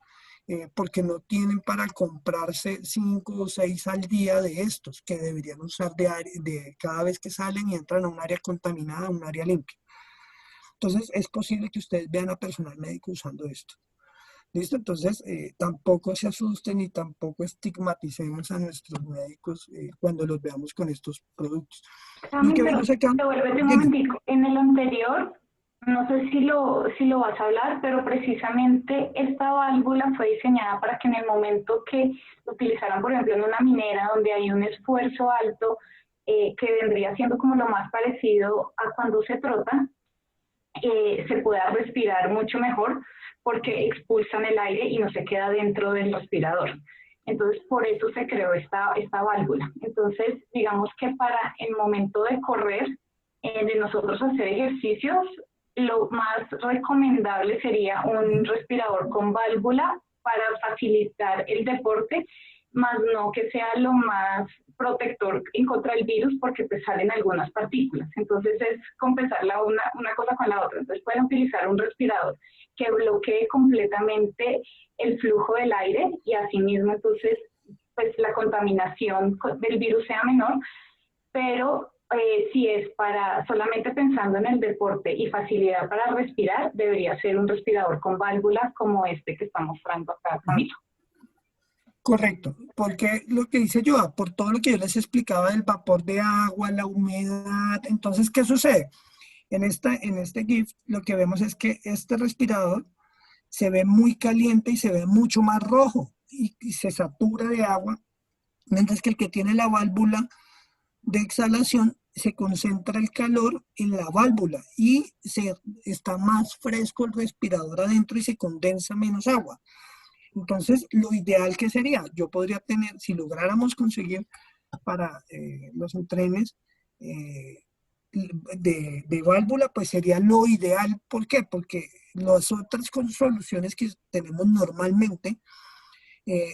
porque no tienen para comprarse 5 o 6 al día de estos que deberían usar de cada vez que salen y entran a un área contaminada, a un área limpia. Entonces es posible que ustedes vean a personal médico usando esto. ¿Listo? Entonces tampoco se asusten y tampoco estigmaticemos a nuestros médicos cuando los veamos con estos productos. Cami, pero devuélvete un momentico. En el anterior, no sé si lo vas a hablar, pero precisamente esta válvula fue diseñada para que en el momento que lo utilizaran, por ejemplo, en una minera donde hay un esfuerzo alto, que vendría siendo como lo más parecido a cuando se trota, se pueda respirar mucho mejor porque expulsan el aire y no se queda dentro del respirador. Entonces, por eso se creó esta válvula. Entonces, digamos que para el momento de correr, de nosotros hacer ejercicios, lo más recomendable sería un respirador con válvula para facilitar el deporte, más no que sea lo más protector en contra del virus porque pues salen algunas partículas. Entonces es compensar una cosa con la otra. Entonces pueden utilizar un respirador que bloquee completamente el flujo del aire y asimismo entonces pues la contaminación del virus sea menor, pero si es para solamente pensando en el deporte y facilidad para respirar, debería ser un respirador con válvulas como este que está mostrando acá, Camilo. Correcto, porque lo que dice yo, por todo lo que yo les explicaba del vapor de agua, la humedad, entonces, ¿qué sucede? En este GIF lo que vemos es que este respirador se ve muy caliente y se ve mucho más rojo y se satura de agua, mientras que el que tiene la válvula de exhalación se concentra el calor en la válvula y está más fresco el respirador adentro y se condensa menos agua. Entonces, lo ideal que sería, yo podría tener, si lográramos conseguir para los trenes de válvula, pues sería lo ideal. ¿Por qué? Porque las otras soluciones que tenemos normalmente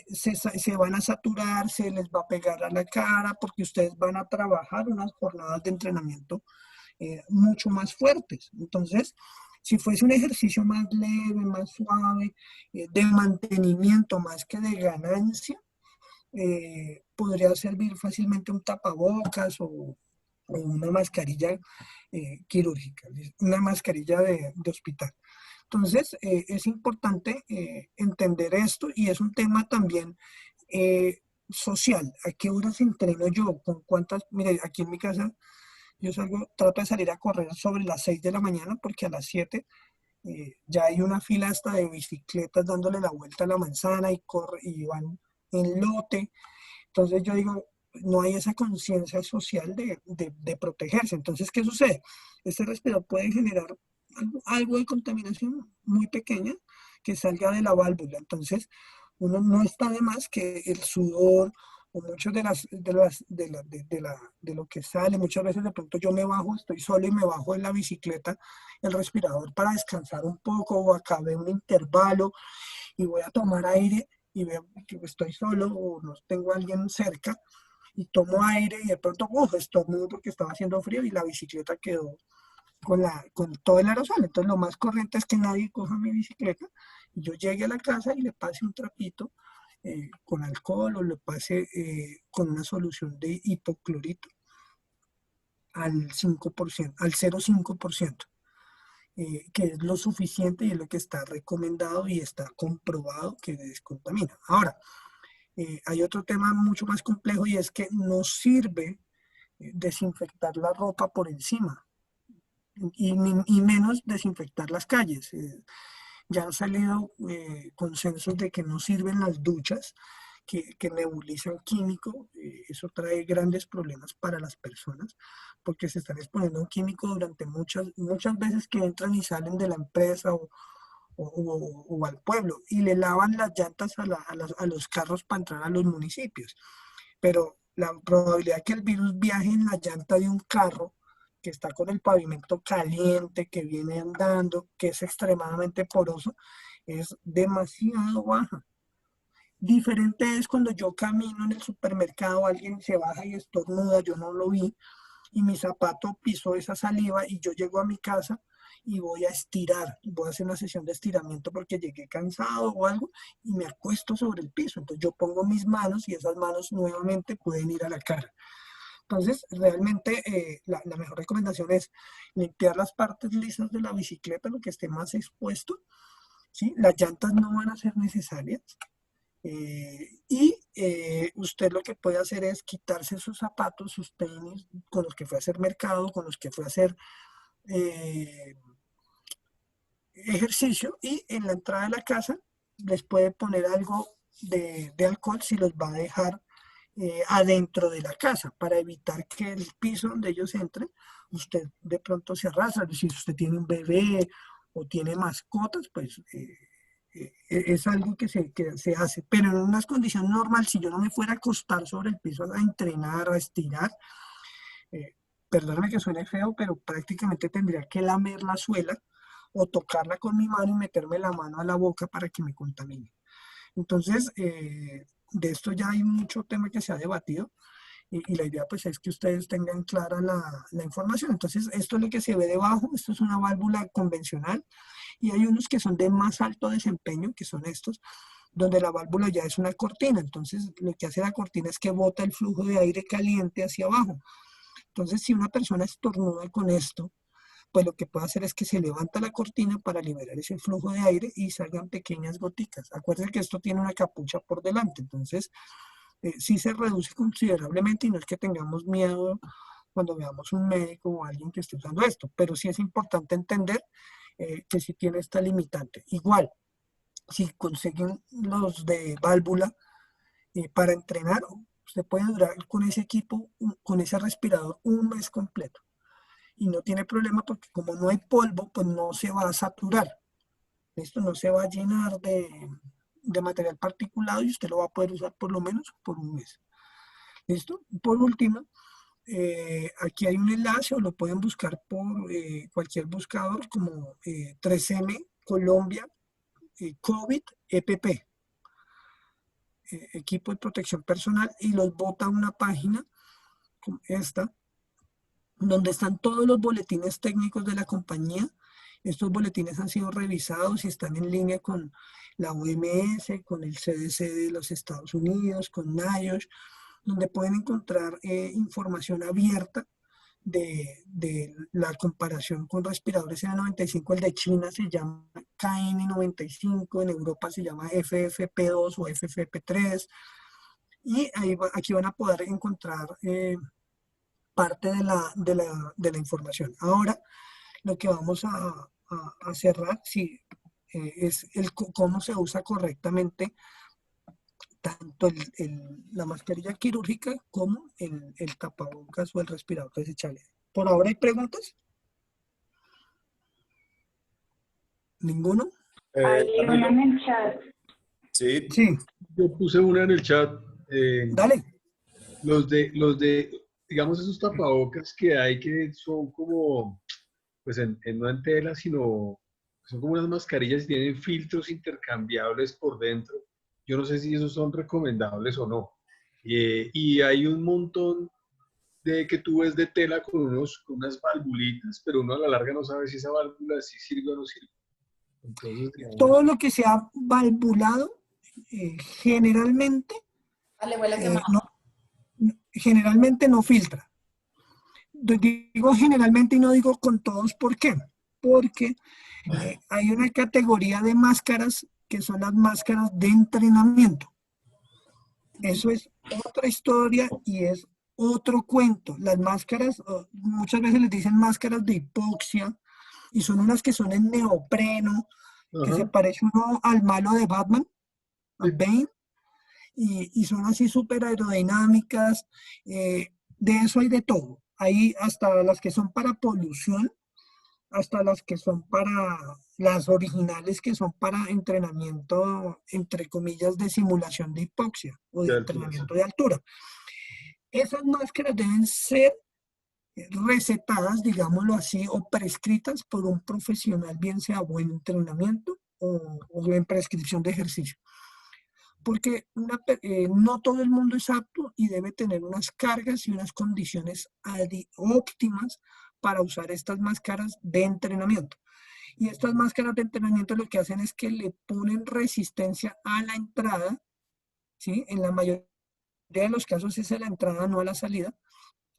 se van a saturar, se les va a pegar a la cara, porque ustedes van a trabajar unas jornadas de entrenamiento mucho más fuertes. Entonces, si fuese un ejercicio más leve, más suave, de mantenimiento más que de ganancia, podría servir fácilmente un tapabocas o una mascarilla quirúrgica, una mascarilla de hospital. Entonces, es importante entender esto y es un tema también social. ¿A qué horas entreno yo? ¿Con cuántas? Mire, aquí en mi casa yo salgo, trato de salir a correr sobre las 6 de la mañana porque a las 7 ya hay una fila hasta de bicicletas dándole la vuelta a la manzana y corre y van en lote. Entonces yo digo, no hay esa conciencia social de protegerse. Entonces, ¿qué sucede? Este respirador puede generar algo de contaminación muy pequeña que salga de la válvula. Entonces, uno no está de más que el sudor o muchos de lo que sale, muchas veces de pronto yo me bajo, estoy solo y me bajo en la bicicleta el respirador para descansar un poco o acabé un intervalo y voy a tomar aire y veo que estoy solo o no tengo a alguien cerca y tomo aire y de pronto estornudo porque estaba haciendo frío y la bicicleta quedó con todo el aerosol. Entonces lo más corriente es que nadie coja mi bicicleta y yo llegue a la casa y le pase un trapito con alcohol o le pase con una solución de hipoclorito al 5%, al 0,5%. Que es lo suficiente y es lo que está recomendado y está comprobado que descontamina. Ahora, hay otro tema mucho más complejo y es que no sirve desinfectar la ropa por encima y menos desinfectar las calles. Ya han salido consensos de que no sirven las duchas, que nebulizan químico, eso trae grandes problemas para las personas, porque se están exponiendo a un químico durante muchas veces que entran y salen de la empresa o al pueblo, y le lavan las llantas a los carros para entrar a los municipios. Pero la probabilidad de que el virus viaje en la llanta de un carro que está con el pavimento caliente, que viene andando, que es extremadamente poroso, es demasiado baja. Diferente es cuando yo camino en el supermercado, alguien se baja y estornuda, yo no lo vi, y mi zapato pisó esa saliva y yo llego a mi casa y voy a estirar, voy a hacer una sesión de estiramiento porque llegué cansado o algo y me acuesto sobre el piso. Entonces yo pongo mis manos y esas manos nuevamente pueden ir a la cara. Entonces, realmente la mejor recomendación es limpiar las partes lisas de la bicicleta, lo que esté más expuesto, ¿sí? Las llantas no van a ser necesarias. Usted lo que puede hacer es quitarse sus zapatos, sus tenis con los que fue a hacer mercado, con los que fue a hacer eh, ejercicio y en la entrada de la casa les puede poner algo de alcohol si los va a dejar adentro de la casa para evitar que el piso donde ellos entren, usted de pronto se arrastra. Si usted tiene un bebé o tiene mascotas, pues es algo que se hace. Pero en unas condiciones normales, si yo no me fuera a acostar sobre el piso a entrenar, a estirar, perdóname que suene feo, pero prácticamente tendría que lamer la suela o tocarla con mi mano y meterme la mano a la boca para que me contamine. Entonces, de esto ya hay mucho tema que se ha debatido y la idea pues es que ustedes tengan clara la información. Entonces, esto es lo que se ve debajo, esto es una válvula convencional y hay unos que son de más alto desempeño, que son estos, donde la válvula ya es una cortina. Entonces, lo que hace la cortina es que bota el flujo de aire caliente hacia abajo. Entonces, si una persona estornuda con esto, pues lo que puede hacer es que se levanta la cortina para liberar ese flujo de aire y salgan pequeñas goticas. Acuérdense que esto tiene una capucha por delante, entonces sí se reduce considerablemente y no es que tengamos miedo cuando veamos un médico o alguien que esté usando esto, pero sí es importante entender que sí tiene esta limitante. Igual, si consiguen los de válvula para entrenar, usted puede durar con ese equipo, con ese respirador, un mes completo y no tiene problema porque como no hay polvo, pues no se va a saturar. Esto no se va a llenar de material particulado y usted lo va a poder usar por lo menos por un mes. ¿Listo? Por último, aquí hay un enlace o lo pueden buscar por cualquier buscador como 3M Colombia COVID EPP, equipo de protección personal, y los bota a una página como esta, donde están todos los boletines técnicos de la compañía. Estos boletines han sido revisados y están en línea con la OMS, con el CDC de los Estados Unidos, con NIOSH, donde pueden encontrar información abierta de la comparación con respiradores N95. El de China se llama KN95, en Europa se llama FFP2 o FFP3. Y aquí van a poder encontrar parte de la información. Ahora, lo que vamos a cerrar, sí, es cómo se usa correctamente tanto la mascarilla quirúrgica como el tapabocas o el respirador desechable. ¿Por ahora hay preguntas? ¿Ninguno? Hay una en el chat. Sí, Sí, Yo puse una en el chat. dale. Digamos, esos tapabocas que hay que son como, pues no en tela, sino son como unas mascarillas y tienen filtros intercambiables por dentro. Yo no sé si esos son recomendables o no. Y hay un montón de que tú ves de tela con con unas valvulitas, pero uno a la larga no sabe si esa válvula sí sirve o no sirve. Entonces, Todo digamos, lo que sea valvulado, generalmente, Vale, huele a eh, quemado. no, generalmente no filtra. Digo generalmente y no digo con todos, ¿por qué? Porque hay una categoría de máscaras que son las máscaras de entrenamiento. Eso es otra historia y es otro cuento. Las máscaras, muchas veces les dicen máscaras de hipoxia, y son unas que son en neopreno, que se ajá, parece uno al malo de Batman, a sí, Bane, y son así súper aerodinámicas. De eso hay de todo. Hay hasta las que son para polución, hasta las que son para las originales que son para entrenamiento, entre comillas, de simulación de hipoxia o de de altura, sí. entrenamiento de altura. Esas máscaras deben ser recetadas, digámoslo así, o prescritas por un profesional, bien sea buen entrenamiento o en prescripción de ejercicio. Porque no todo el mundo es apto y debe tener unas cargas y unas condiciones óptimas para usar estas máscaras de entrenamiento. Y estas máscaras de entrenamiento lo que hacen es que le ponen resistencia a la entrada, ¿sí? En la mayoría de los casos es a la entrada, no a la salida.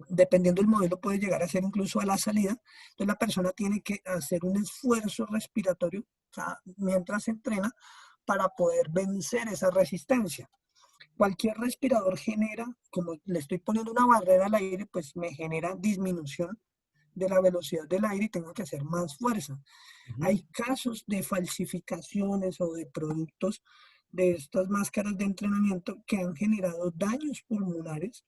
Dependiendo del modelo puede llegar a ser incluso a la salida. Entonces la persona tiene que hacer un esfuerzo respiratorio, o sea, mientras entrena, para poder vencer esa resistencia. Cualquier respirador genera, como le estoy poniendo una barrera al aire, pues me genera disminución de la velocidad del aire y tengo que hacer más fuerza. Ujú. Hay casos de falsificaciones o de productos de estas máscaras de entrenamiento que han generado daños pulmonares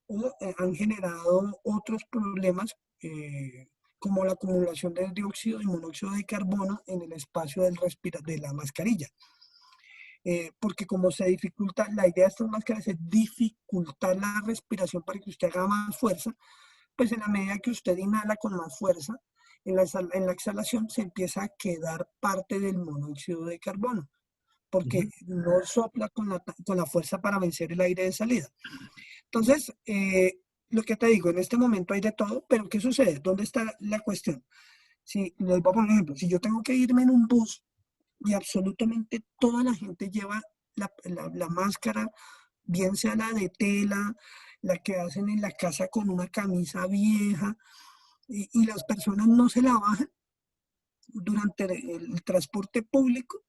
o han generado otros problemas como la acumulación de dióxido y monóxido de carbono en el espacio de la mascarilla. Porque como se dificulta, la idea de estas máscaras es dificultar la respiración para que usted haga más fuerza, pues en la medida que usted inhala con más fuerza, en la exhalación se empieza a quedar parte del monóxido de carbono, porque Ujú. no sopla con la fuerza para vencer el aire de salida. Entonces, lo que te digo, en este momento hay de todo, pero ¿qué sucede? ¿Dónde está la cuestión? Si les voy a poner un ejemplo, si yo tengo que irme en un bus y absolutamente toda la gente lleva la máscara, bien sea la de tela, la que hacen en la casa con una camisa vieja, y las personas no se la bajan durante el transporte público,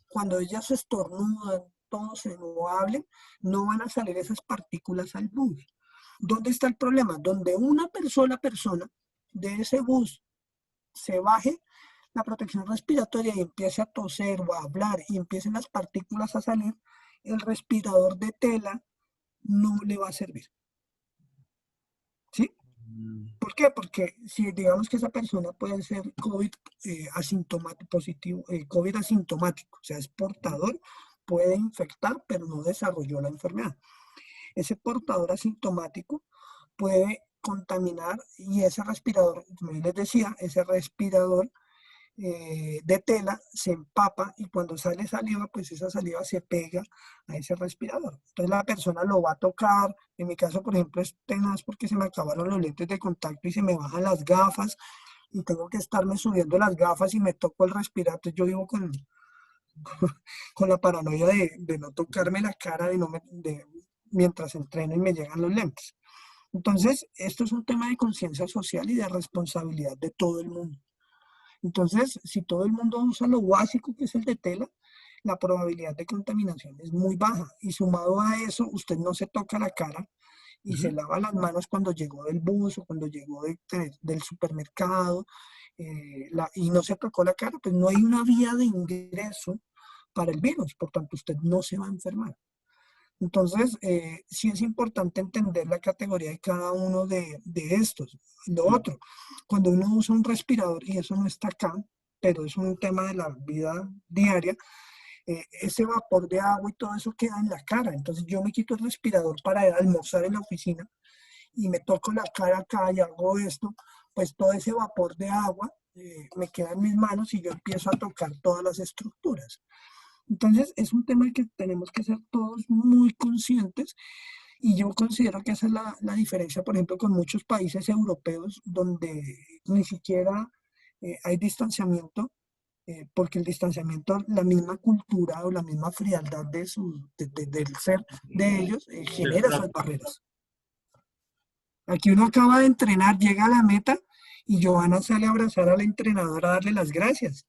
cuando ellas estornudan, tosen o hablen, no van a salir esas partículas al bus. ¿Dónde está el problema? Donde una sola persona de ese bus se baje la protección respiratoria y empiece a toser o a hablar y empiecen las partículas a salir, el respirador de tela no le va a servir. ¿Sí? ¿Por qué? Porque si digamos que esa persona puede ser COVID asintomático, positivo, COVID asintomático, o sea, es portador, puede infectar, pero no desarrolló la enfermedad. Ese portador asintomático puede contaminar y ese respirador, como les decía, ese respirador de tela se empapa y cuando sale saliva, pues esa saliva se pega a ese respirador. Entonces la persona lo va a tocar. En mi caso, por ejemplo, es tenaz porque se me acabaron los lentes de contacto y se me bajan las gafas y tengo que estarme subiendo las gafas y me toco el respirador. Yo vivo con la paranoia de no tocarme la cara mientras entreno y me llegan los lentes. Entonces, esto es un tema de conciencia social y de responsabilidad de todo el mundo. Entonces, si todo el mundo usa lo básico que es el de tela, la probabilidad de contaminación es muy baja. Y sumado a eso, usted no se toca la cara y se Ujú. lava las manos cuando llegó del bus o cuando llegó del supermercado y no se tocó la cara, pues no hay una vía de ingreso para el virus, por tanto usted no se va a enfermar. Entonces, sí es importante entender la categoría de cada uno de estos. Lo Sí. otro, cuando uno usa un respirador, y eso no está acá, pero es un tema de la vida diaria, ese vapor de agua y todo eso queda en la cara. Entonces yo me quito el respirador para almorzar en la oficina y me toco la cara acá y hago esto, pues todo ese vapor de agua me queda en mis manos y yo empiezo a tocar todas las estructuras. Entonces, es un tema que tenemos que ser todos muy conscientes y yo considero que esa es la diferencia, por ejemplo, con muchos países europeos donde ni siquiera hay distanciamiento, porque el distanciamiento, la misma cultura o la misma frialdad del ser de ellos Del genera esas trato. barreras. Aquí uno acaba de entrenar, llega a la meta y Giovanna sale a abrazar a la entrenadora a darle las gracias,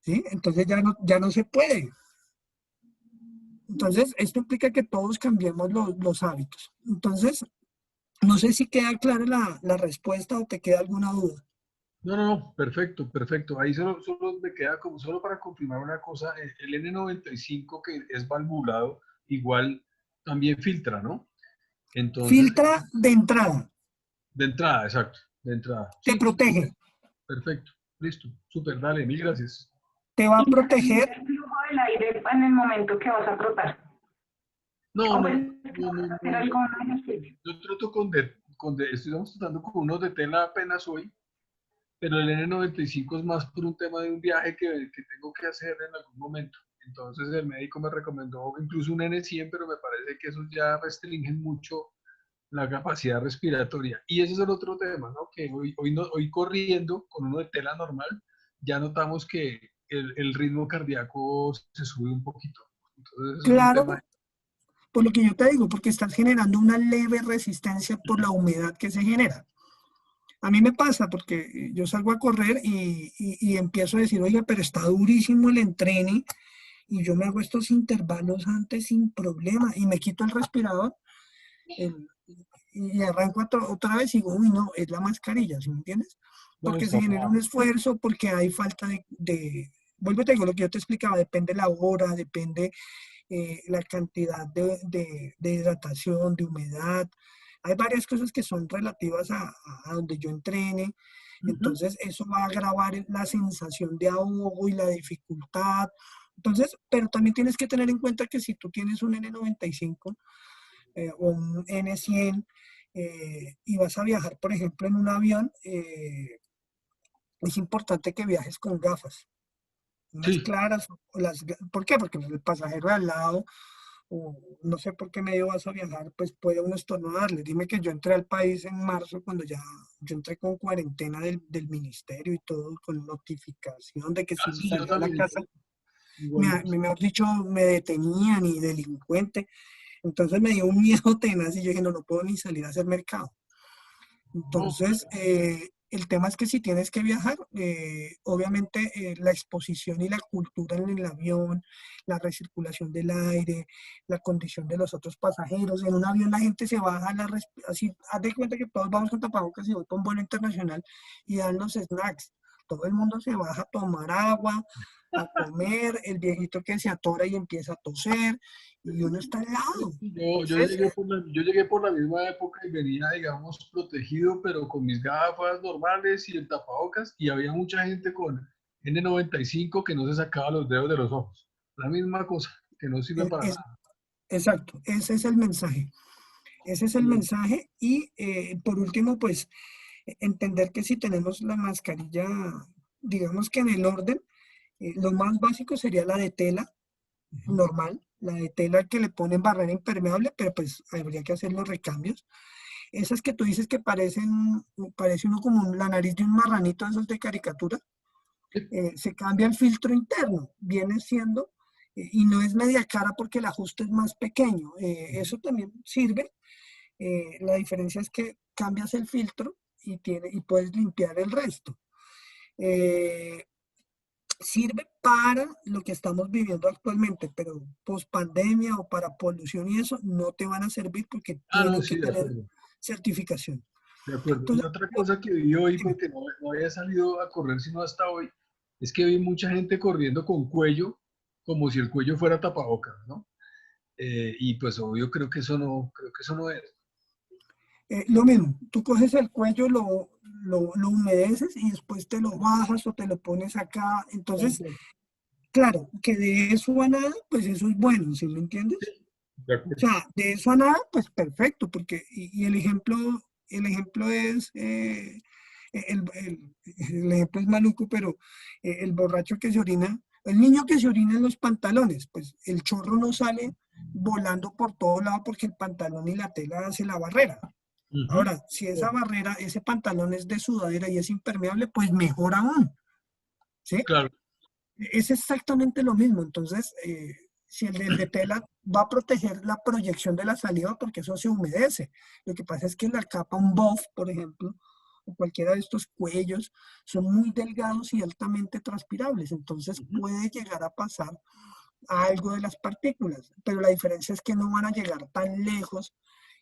¿sí? Entonces ya no se puede. Entonces, esto implica que todos cambiemos los hábitos. Entonces, no sé si queda clara la respuesta o te queda alguna duda. No, no, no, perfecto, perfecto. Ahí solo me queda como solo para confirmar una cosa, el N95 que es valvulado, igual también filtra, ¿no? Entonces, Filtra de entrada, de entrada, exacto, de entrada. te Sí, protege, perfecto, listo, súper, dale, mil gracias. te va a proteger. Interrumpe el flujo del aire en el momento que vas a trotar. No, O no, pues, que no, vas no, a hacer no, no. algún ejercicio. Yo trato estamos tratando con unos de tela apenas hoy, pero el N95 es más por un tema de un viaje que tengo que hacer en algún momento. Entonces el médico me recomendó incluso un N100, pero me parece que esos ya restringen mucho la capacidad respiratoria. Y ese es el otro tema, ¿no? Que hoy corriendo con uno de tela normal, ya notamos que el ritmo cardíaco se sube un poquito. Entonces eso es un Claro, tema. por lo que yo te digo, porque estás generando una leve resistencia por la humedad que se genera. A mí me pasa porque yo salgo a correr y empiezo a decir, oiga, pero está durísimo el entrene y yo me hago estos intervalos antes sin problema y me quito el respirador el- y arranco otra vez y digo, uy, no, es la mascarilla, ¿sí me entiendes? No, Porque se está genera un esfuerzo, porque hay falta vuelvo y te digo lo que yo te explicaba, depende la hora, depende la cantidad de hidratación, de humedad. Hay varias cosas que son relativas a donde yo entrene. Ujú. Entonces, eso va a agravar la sensación de ahogo y la dificultad. Entonces, pero también tienes que tener en cuenta que si tú tienes un N95 o un N100 y vas a viajar, por ejemplo, en un avión, es importante que viajes con gafas, unas Sí, claras. ¿Por qué? Porque el pasajero de al lado o no sé por qué medio vas a viajar, pues puede uno estornudarle. Dime que yo entré al país en marzo, cuando ya yo entré con cuarentena del ministerio y todo, con notificación de que si sí, yo salía a la también, casa, igualito. mejor dicho, me detenían y delincuente. Entonces me dio un miedo tenaz y yo dije, no, no puedo ni salir a hacer mercado. No, Entonces, el tema es que si tienes que viajar, obviamente la exposición y la cultura en el avión, la recirculación del aire, la condición de los otros pasajeros. En un avión la gente se baja, así, haz de cuenta que todos vamos con tapabocas y voy por un vuelo internacional y dan los snacks. Todo el mundo se baja a tomar agua, a comer, el viejito que se atora y empieza a toser y uno está al lado. yo Entonces, llegué por la misma época y venía, digamos, protegido, pero con mis gafas normales y el tapabocas, y había mucha gente con N95 que no se sacaba los dedos de los ojos. La misma cosa, que no sirve para es, nada. exacto, ese es el mensaje. Ese es el Sí, mensaje. Y por último, pues entender que si tenemos la mascarilla, digamos que en el orden, lo más básico sería la de tela ujú. normal, la de tela que le ponen barrera impermeable, pero pues habría que hacer los recambios. Esas que tú dices que parece uno como la nariz de un marranito, esos de caricatura, Sí, se cambia el filtro interno, viene siendo, y no es media cara porque el ajuste es más pequeño. Eso también sirve. La diferencia es que cambias el filtro y puedes limpiar el resto. Eh, Sirve para lo que estamos viviendo actualmente, pero post pandemia o para polución y eso no te van a servir porque Ah, no, tienen que sí, de tener acuerdo. certificación. De acuerdo. Y Entonces, otra cosa que vi hoy, dime. porque no había salido a correr sino hasta hoy, es que vi mucha gente corriendo con cuello, como si el cuello fuera tapabocas, ¿no? Y pues obvio creo que eso no es. Lo mismo, tú coges el cuello, lo humedeces y después te lo bajas o te lo pones acá. Entonces, claro, que de eso a nada, pues eso es bueno, ¿sí me entiendes? De O acuerdo. sea, de eso a nada, pues perfecto, porque, y el ejemplo es, el ejemplo es maluco, pero el borracho que se orina, el niño que se orina en los pantalones, pues el chorro no sale volando por todo lado porque el pantalón y la tela hace la barrera. Ujú. Ahora, si esa barrera, ese pantalón es de sudadera y es impermeable, pues mejor aún, ¿sí? Claro, Es exactamente lo mismo. Entonces, si el de tela va a proteger la proyección de la saliva porque eso se humedece. Lo que pasa es que la capa, un buff, por ejemplo, o cualquiera de estos cuellos, son muy delgados y altamente transpirables. Entonces ujú, puede llegar a pasar algo de las partículas, pero la diferencia es que no van a llegar tan lejos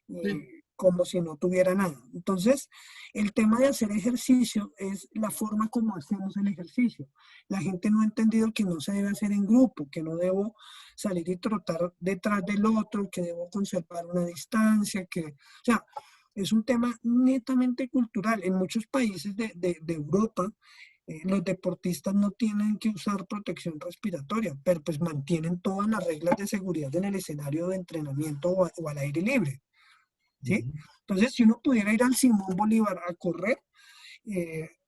sí, como si no tuviera nada. Entonces, el tema de hacer ejercicio es la forma como hacemos el ejercicio. La gente no ha entendido que no se debe hacer en grupo, que no debo salir y trotar detrás del otro, que debo conservar una distancia, o sea, es un tema netamente cultural. En muchos países de Europa, los deportistas no tienen que usar protección respiratoria, pero pues mantienen todas las reglas de seguridad en el escenario de entrenamiento o al aire libre. ¿Sí? ujú, Entonces, si uno pudiera ir al Simón Bolívar a correr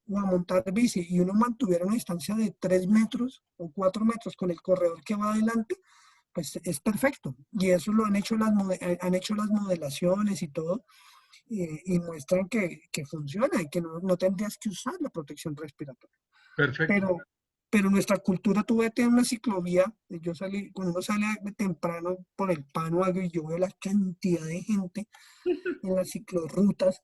o a montar bici y uno mantuviera una distancia de 3 metros o 4 metros con el corredor que va adelante, pues es perfecto. Y eso lo han hecho las modelaciones y todo, y muestran que funciona y que no tendrías que usar la protección respiratoria. perfecto. Pero nuestra cultura, tú vete a una ciclovía, cuando uno sale temprano por el pan o algo y yo veo la cantidad de gente en las ciclorrutas,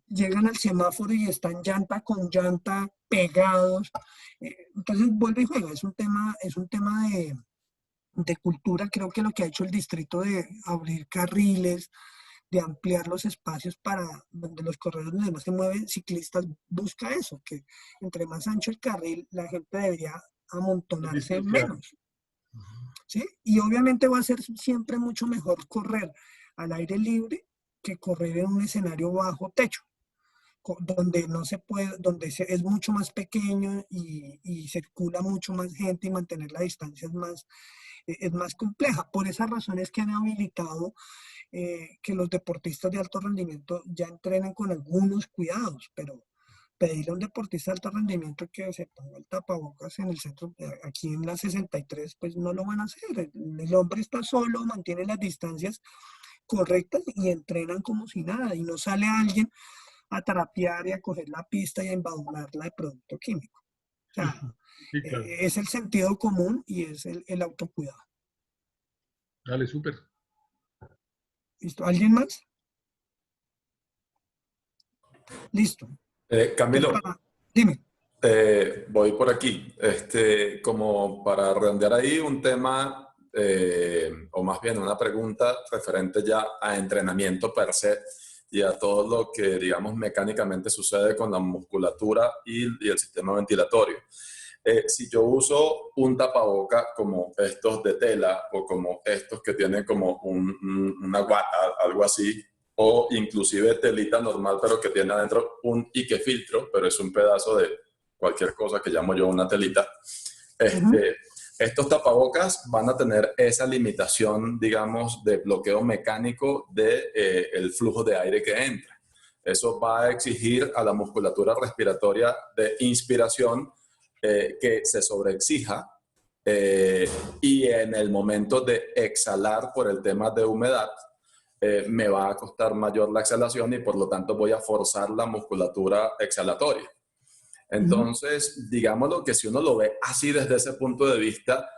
llegan al semáforo y están llanta con llanta pegados. Entonces vuelve y juega, es un tema de cultura. Creo que lo que ha hecho el distrito de abrir carriles, de ampliar los espacios para donde los corredores donde más se mueven ciclistas, busca eso, que entre más ancho el carril, la gente debería amontonarse Distanciar. menos, ¿sí? Y obviamente va a ser siempre mucho mejor correr al aire libre que correr en un escenario bajo techo, donde no se puede, es mucho más pequeño y circula mucho más gente y mantener la distancia es más compleja. Por esas razones que han habilitado que los deportistas de alto rendimiento ya entrenen con algunos cuidados, pero pedirle a un deportista de alto rendimiento que se ponga el tapabocas en el centro, aquí en la 63, pues no lo van a hacer. El hombre está solo, mantiene las distancias correctas y entrenan como si nada, y no sale alguien a terapiar y a coger la pista y a embadurnarla de producto químico. O sea, Sí, claro. es el sentido común y es el autocuidado. Dale, súper. ¿Listo? ¿Alguien más? Listo. Entonces, Camilo, dime. voy por aquí. Como para redondear ahí un tema, o más bien una pregunta referente ya a entrenamiento per se y a todo lo que, digamos, mecánicamente sucede con la musculatura y el sistema ventilatorio. Si yo uso un tapaboca como estos de tela o como estos que tienen como una guata, algo así, o inclusive telita normal, pero que tiene adentro un Ike filtro, pero es un pedazo de cualquier cosa que llamo yo una telita. Ujú. Estos tapabocas van a tener esa limitación, digamos, de bloqueo mecánico del el flujo de aire que entra. Eso va a exigir a la musculatura respiratoria de inspiración que se sobreexija y en el momento de exhalar por el tema de humedad, me va a costar mayor la exhalación y por lo tanto voy a forzar la musculatura exhalatoria. Ujú. Entonces, digámoslo que si uno lo ve así desde ese punto de vista,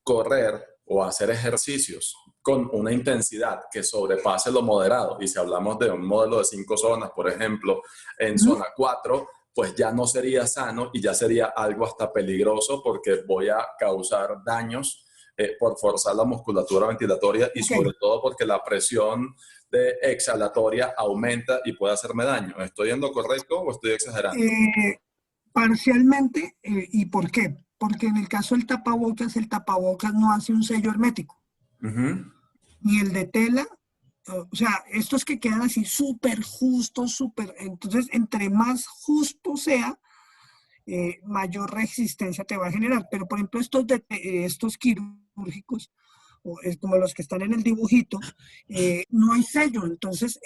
correr o hacer ejercicios con una intensidad que sobrepase lo moderado, y si hablamos de un modelo de 5 zonas, por ejemplo, en Ujú. zona 4, pues ya no sería sano y ya sería algo hasta peligroso porque voy a causar daños por forzar la musculatura ventilatoria y Ok. sobre todo porque la presión exhalatoria aumenta y puede hacerme daño. ¿Estoy en lo correcto o estoy exagerando? Eh, Parcialmente, ¿y por qué? Porque en el caso del tapabocas, el tapabocas no hace un sello hermético, Ujú. ni el de tela, o sea, estos que quedan así súper justos, súper, entonces entre más justo sea, mayor resistencia te va a generar. Pero por ejemplo, estos quirúrgicos, o es como los que están en el dibujito, no hay sello, entonces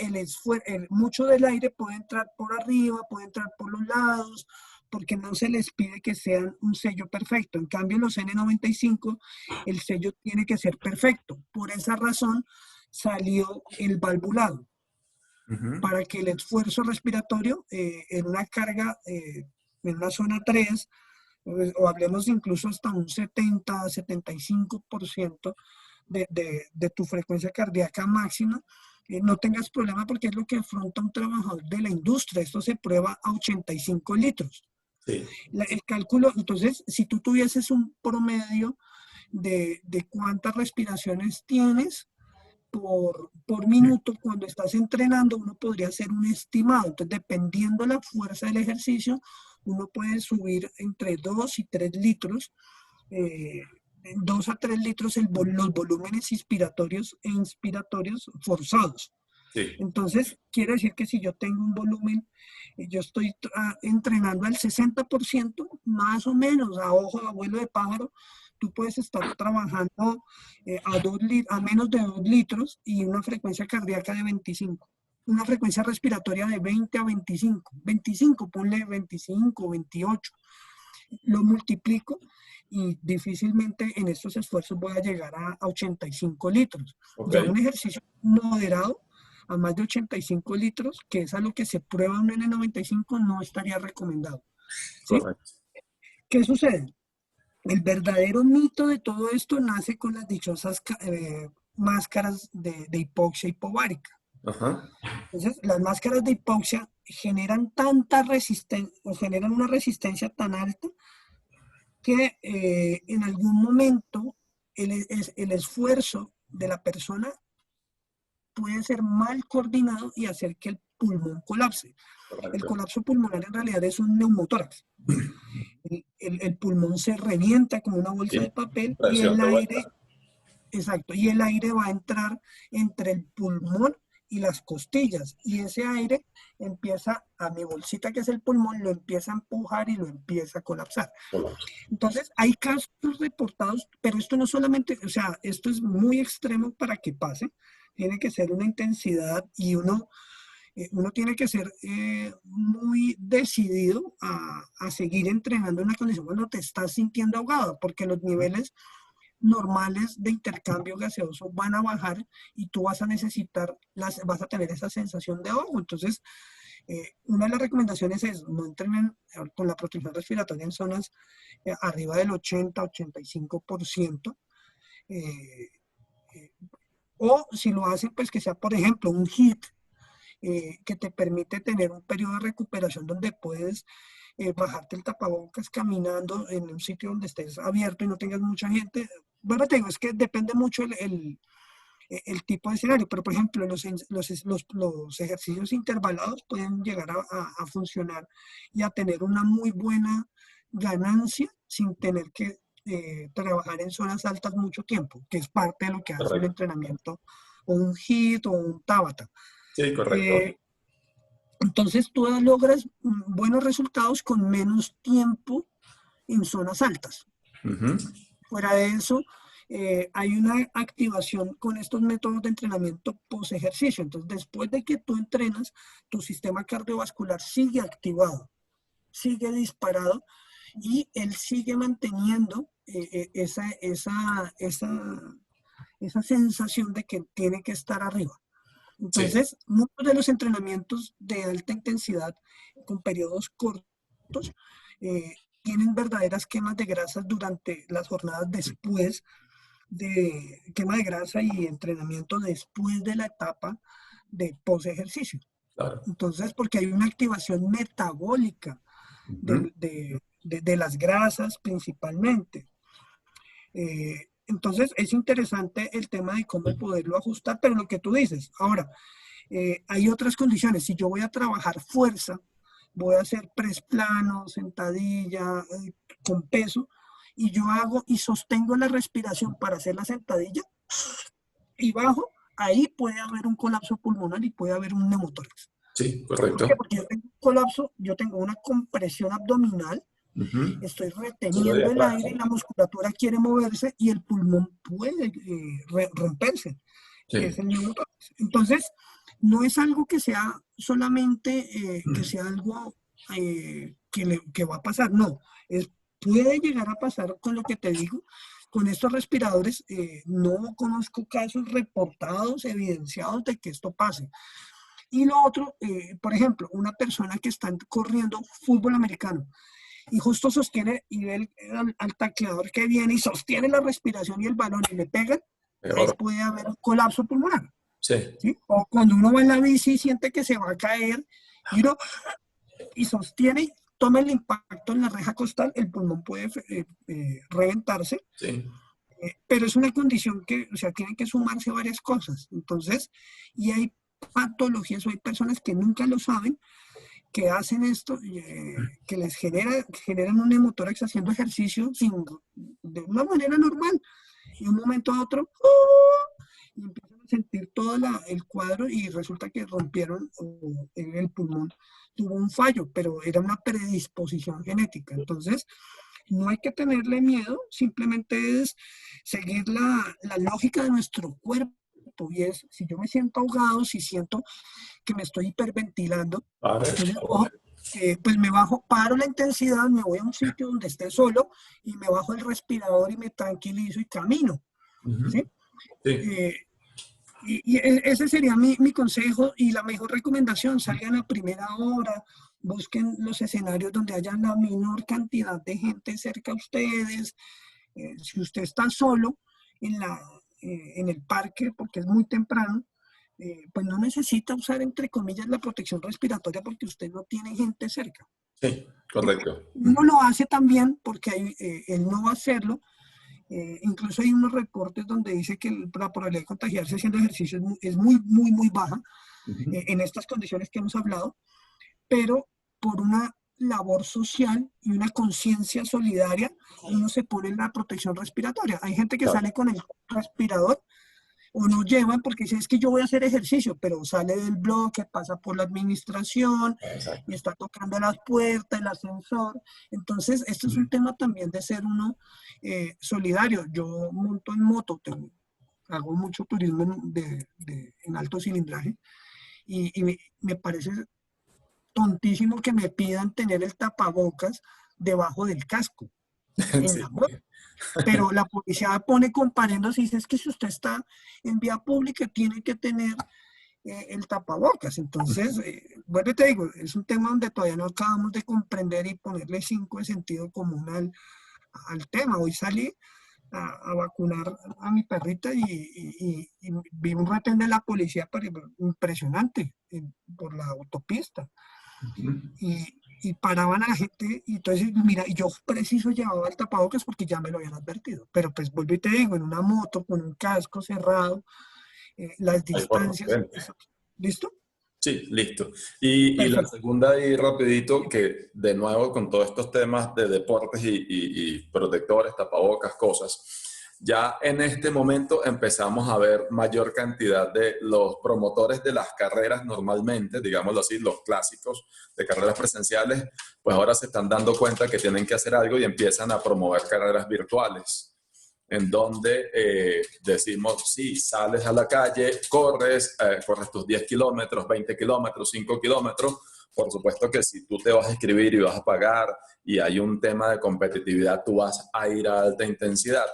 mucho del aire puede entrar por arriba, puede entrar por los lados, porque no se les pide que sean un sello perfecto. En cambio, en los N95, el sello tiene que ser perfecto. Por esa razón salió el valvulado, Ujú. para que el esfuerzo respiratorio en una carga, en una zona 3, o hablemos incluso hasta un 70-75% de tu frecuencia cardíaca máxima, no tengas problema porque es lo que afronta un trabajador de la industria. Esto se prueba a 85 litros. Sí. El cálculo, entonces, si tú tuvieses un promedio de cuántas respiraciones tienes por minuto cuando estás entrenando, uno podría hacer un estimado. Entonces, dependiendo de la fuerza del ejercicio, uno puede subir entre 2 y 3 litros, eh, 2 a 3 litros los volúmenes inspiratorios e inspiratorios forzados. Sí. Entonces, quiere decir que si yo tengo un volumen, yo estoy entrenando al 60%, más o menos, a ojo de abuelo de pájaro, tú puedes estar trabajando a menos de 2 litros y una frecuencia cardíaca de 25. Una frecuencia respiratoria de 20 a 25. 25, ponle 25, 28. Lo multiplico y difícilmente en estos esfuerzos voy a llegar a 85 litros. Ok. Ya un ejercicio moderado a más de 85 litros, que es a lo que se prueba un N95, no estaría recomendado. ¿Sí? Correcto. ¿Qué sucede? El verdadero mito de todo esto nace con las dichosas máscaras de hipoxia hipovárica. Ajá. Entonces, las máscaras de hipoxia generan tanta resistencia, o generan una resistencia tan alta que en algún momento el esfuerzo de la persona puede ser mal coordinado y hacer que el pulmón colapse. El Correcto. colapso pulmonar en realidad es un neumotórax. El pulmón se revienta como una bolsa de Sí. papel y Presión el de vuelta. aire, exacto, y el aire va a entrar entre el pulmón y las costillas, y ese aire empieza a mi bolsita que es el pulmón, lo empieza a empujar y lo empieza a colapsar. Colapso. Entonces, hay casos reportados, pero esto no solamente, o sea, esto es muy extremo para que pase, tiene que ser una intensidad y uno tiene que ser muy decidido a seguir entrenando en una condición cuando te estás sintiendo ahogado, porque los niveles normales de intercambio gaseoso van a bajar y tú vas a necesitar, vas a tener esa sensación de ahogo. Entonces, una de las recomendaciones es no entrenen con la protección respiratoria en zonas arriba del 80-85%. Eh, eh, o si lo hacen, pues que sea, por ejemplo, un HIIT que te permite tener un periodo de recuperación donde puedes bajarte el tapabocas caminando en un sitio donde estés abierto y no tengas mucha gente. Bueno, te digo, es que depende mucho el tipo de escenario, pero por ejemplo, los ejercicios intervalados pueden llegar a funcionar y a tener una muy buena ganancia sin tener que trabajar en zonas altas mucho tiempo, que es parte de lo que hace un Correcto. entrenamiento o un HIIT o un Tabata. Sí, correcto. Eh, entonces tú logras buenos resultados con menos tiempo en zonas altas. Ujú. Fuera de eso, hay una activación con estos métodos de entrenamiento post ejercicio. Entonces, después de que tú entrenas, tu sistema cardiovascular sigue activado, sigue disparado y él sigue manteniendo esa sensación de que tiene que estar arriba. Sí, Entonces, muchos de los entrenamientos de alta intensidad con periodos cortos tienen verdaderas quemas de grasas durante las jornadas después de quema de grasa y entrenamiento después de la etapa de post ejercicio. claro. Entonces, porque hay una activación metabólica de, de las grasas principalmente. Entonces es interesante el tema de cómo poderlo ajustar, pero lo que tú dices, ahora, hay otras condiciones. Si yo voy a trabajar fuerza, voy a hacer press plano, sentadilla, con peso, y yo hago y sostengo la respiración para hacer la sentadilla y bajo, ahí puede haber un colapso pulmonar y puede haber un neumotórax. Sí, ¿Por correcto. qué? Porque yo tengo un colapso, yo tengo una compresión abdominal, estoy reteniendo el aire y la musculatura quiere moverse y el pulmón puede romperse. Sí. Es el neumotórax. Entonces, no es algo que sea solamente que sea algo que va a pasar, no. Puede llegar a pasar con lo que te digo, con estos respiradores. No conozco casos reportados, evidenciados de que esto pase. Y lo otro, por ejemplo, una persona que está corriendo fútbol americano y justo sostiene y ve al tacleador que viene y sostiene la respiración y el balón y le pegan, ahí puede haber un colapso pulmonar. Sí. ¿Sí? O cuando uno va en la bici y siente que se va a caer y uno y sostiene, toma el impacto en la reja costal, el pulmón puede reventarse. Sí. Pero es una condición que, o sea, tienen que sumarse varias cosas. Entonces, y hay patologías o hay personas que nunca lo saben, que hacen esto, que les generan un neumotórax haciendo ejercicio de una manera normal. Y de un momento a otro, y empiezan a sentir todo el cuadro y resulta que rompieron el pulmón, tuvo un fallo, pero era una predisposición genética. Entonces, no hay que tenerle miedo, simplemente es seguir la lógica de nuestro cuerpo. Y es, si yo me siento ahogado, si siento que me estoy hiperventilando, entonces, pues me bajo, paro la intensidad, me voy a un sitio donde esté solo y me bajo el respirador y me tranquilizo y camino. ¿Sí? Sí. Y ese sería mi consejo y la mejor recomendación: salgan a primera hora, busquen los escenarios donde haya la menor cantidad de gente cerca a ustedes. Si usted está solo en el parque, porque es muy temprano, pues no necesita usar, entre comillas, la protección respiratoria porque usted no tiene gente cerca. Sí, correcto. Uno lo hace también porque él no va a hacerlo. Incluso hay unos reportes donde dice que la probabilidad de contagiarse haciendo ejercicio es muy, muy, muy baja en estas condiciones que hemos hablado, pero por una labor social y una conciencia solidaria, uno se pone en la protección respiratoria. Hay gente que sale con el respirador o no llevan porque dice, es que yo voy a hacer ejercicio, pero sale del bloque, pasa por la administración y está tocando las puertas, el ascensor. Entonces, esto es un tema también de ser uno solidario. Yo monto en moto, hago mucho turismo en alto cilindraje y me parece tontísimo que me pidan tener el tapabocas debajo del casco en la moto. Pero la policía pone comparendos y dice, es que si usted está en vía pública tiene que tener el tapabocas. Entonces, bueno, te digo, es un tema donde todavía no acabamos de comprender y ponerle 5 de sentido común al tema. Hoy salí a vacunar a mi perrita y vi un retén de la policía impresionante por la autopista. Y paraban a la gente y entonces, mira, yo preciso llevaba el tapabocas porque ya me lo habían advertido, pero pues vuelvo y te digo, en una moto con un casco cerrado, las distancias, ¿listo? Sí, listo. Y la segunda y rapidito, que de nuevo con todos estos temas de deportes y protectores, tapabocas, cosas, ya en este momento empezamos a ver mayor cantidad de los promotores de las carreras normalmente, digámoslo así, los clásicos de carreras presenciales, pues ahora se están dando cuenta que tienen que hacer algo y empiezan a promover carreras virtuales, en donde decimos, sí, sales a la calle, corres tus 10 kilómetros, 20 kilómetros, 5 kilómetros. Por supuesto que si tú te vas a inscribir y vas a pagar y hay un tema de competitividad, tú vas a ir a alta intensidad.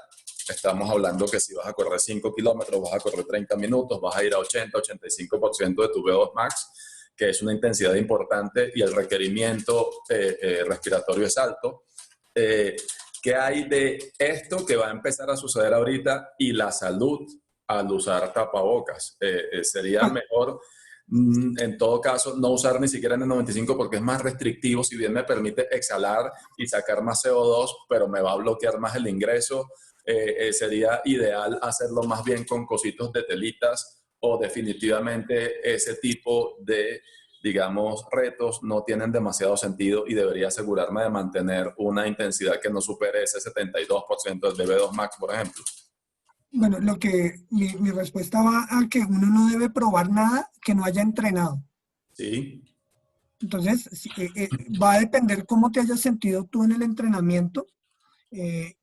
Estamos hablando que si vas a correr 5 kilómetros, vas a correr 30 minutos, vas a ir a 80-85% de tu VO2 max, que es una intensidad importante y el requerimiento respiratorio es alto. ¿Qué hay de esto que va a empezar a suceder ahorita y la salud al usar tapabocas? Sería mejor En todo caso, no usar ni siquiera N95 porque es más restrictivo, si bien me permite exhalar y sacar más CO2, pero me va a bloquear más el ingreso. Sería ideal hacerlo más bien con cositos de telitas, o definitivamente ese tipo de, digamos, retos no tienen demasiado sentido y debería asegurarme de mantener una intensidad que no supere ese 72% del DB2 Max, por ejemplo. Bueno, mi respuesta va a que uno no debe probar nada que no haya entrenado. Sí. Entonces, va a depender cómo te hayas sentido tú en el entrenamiento.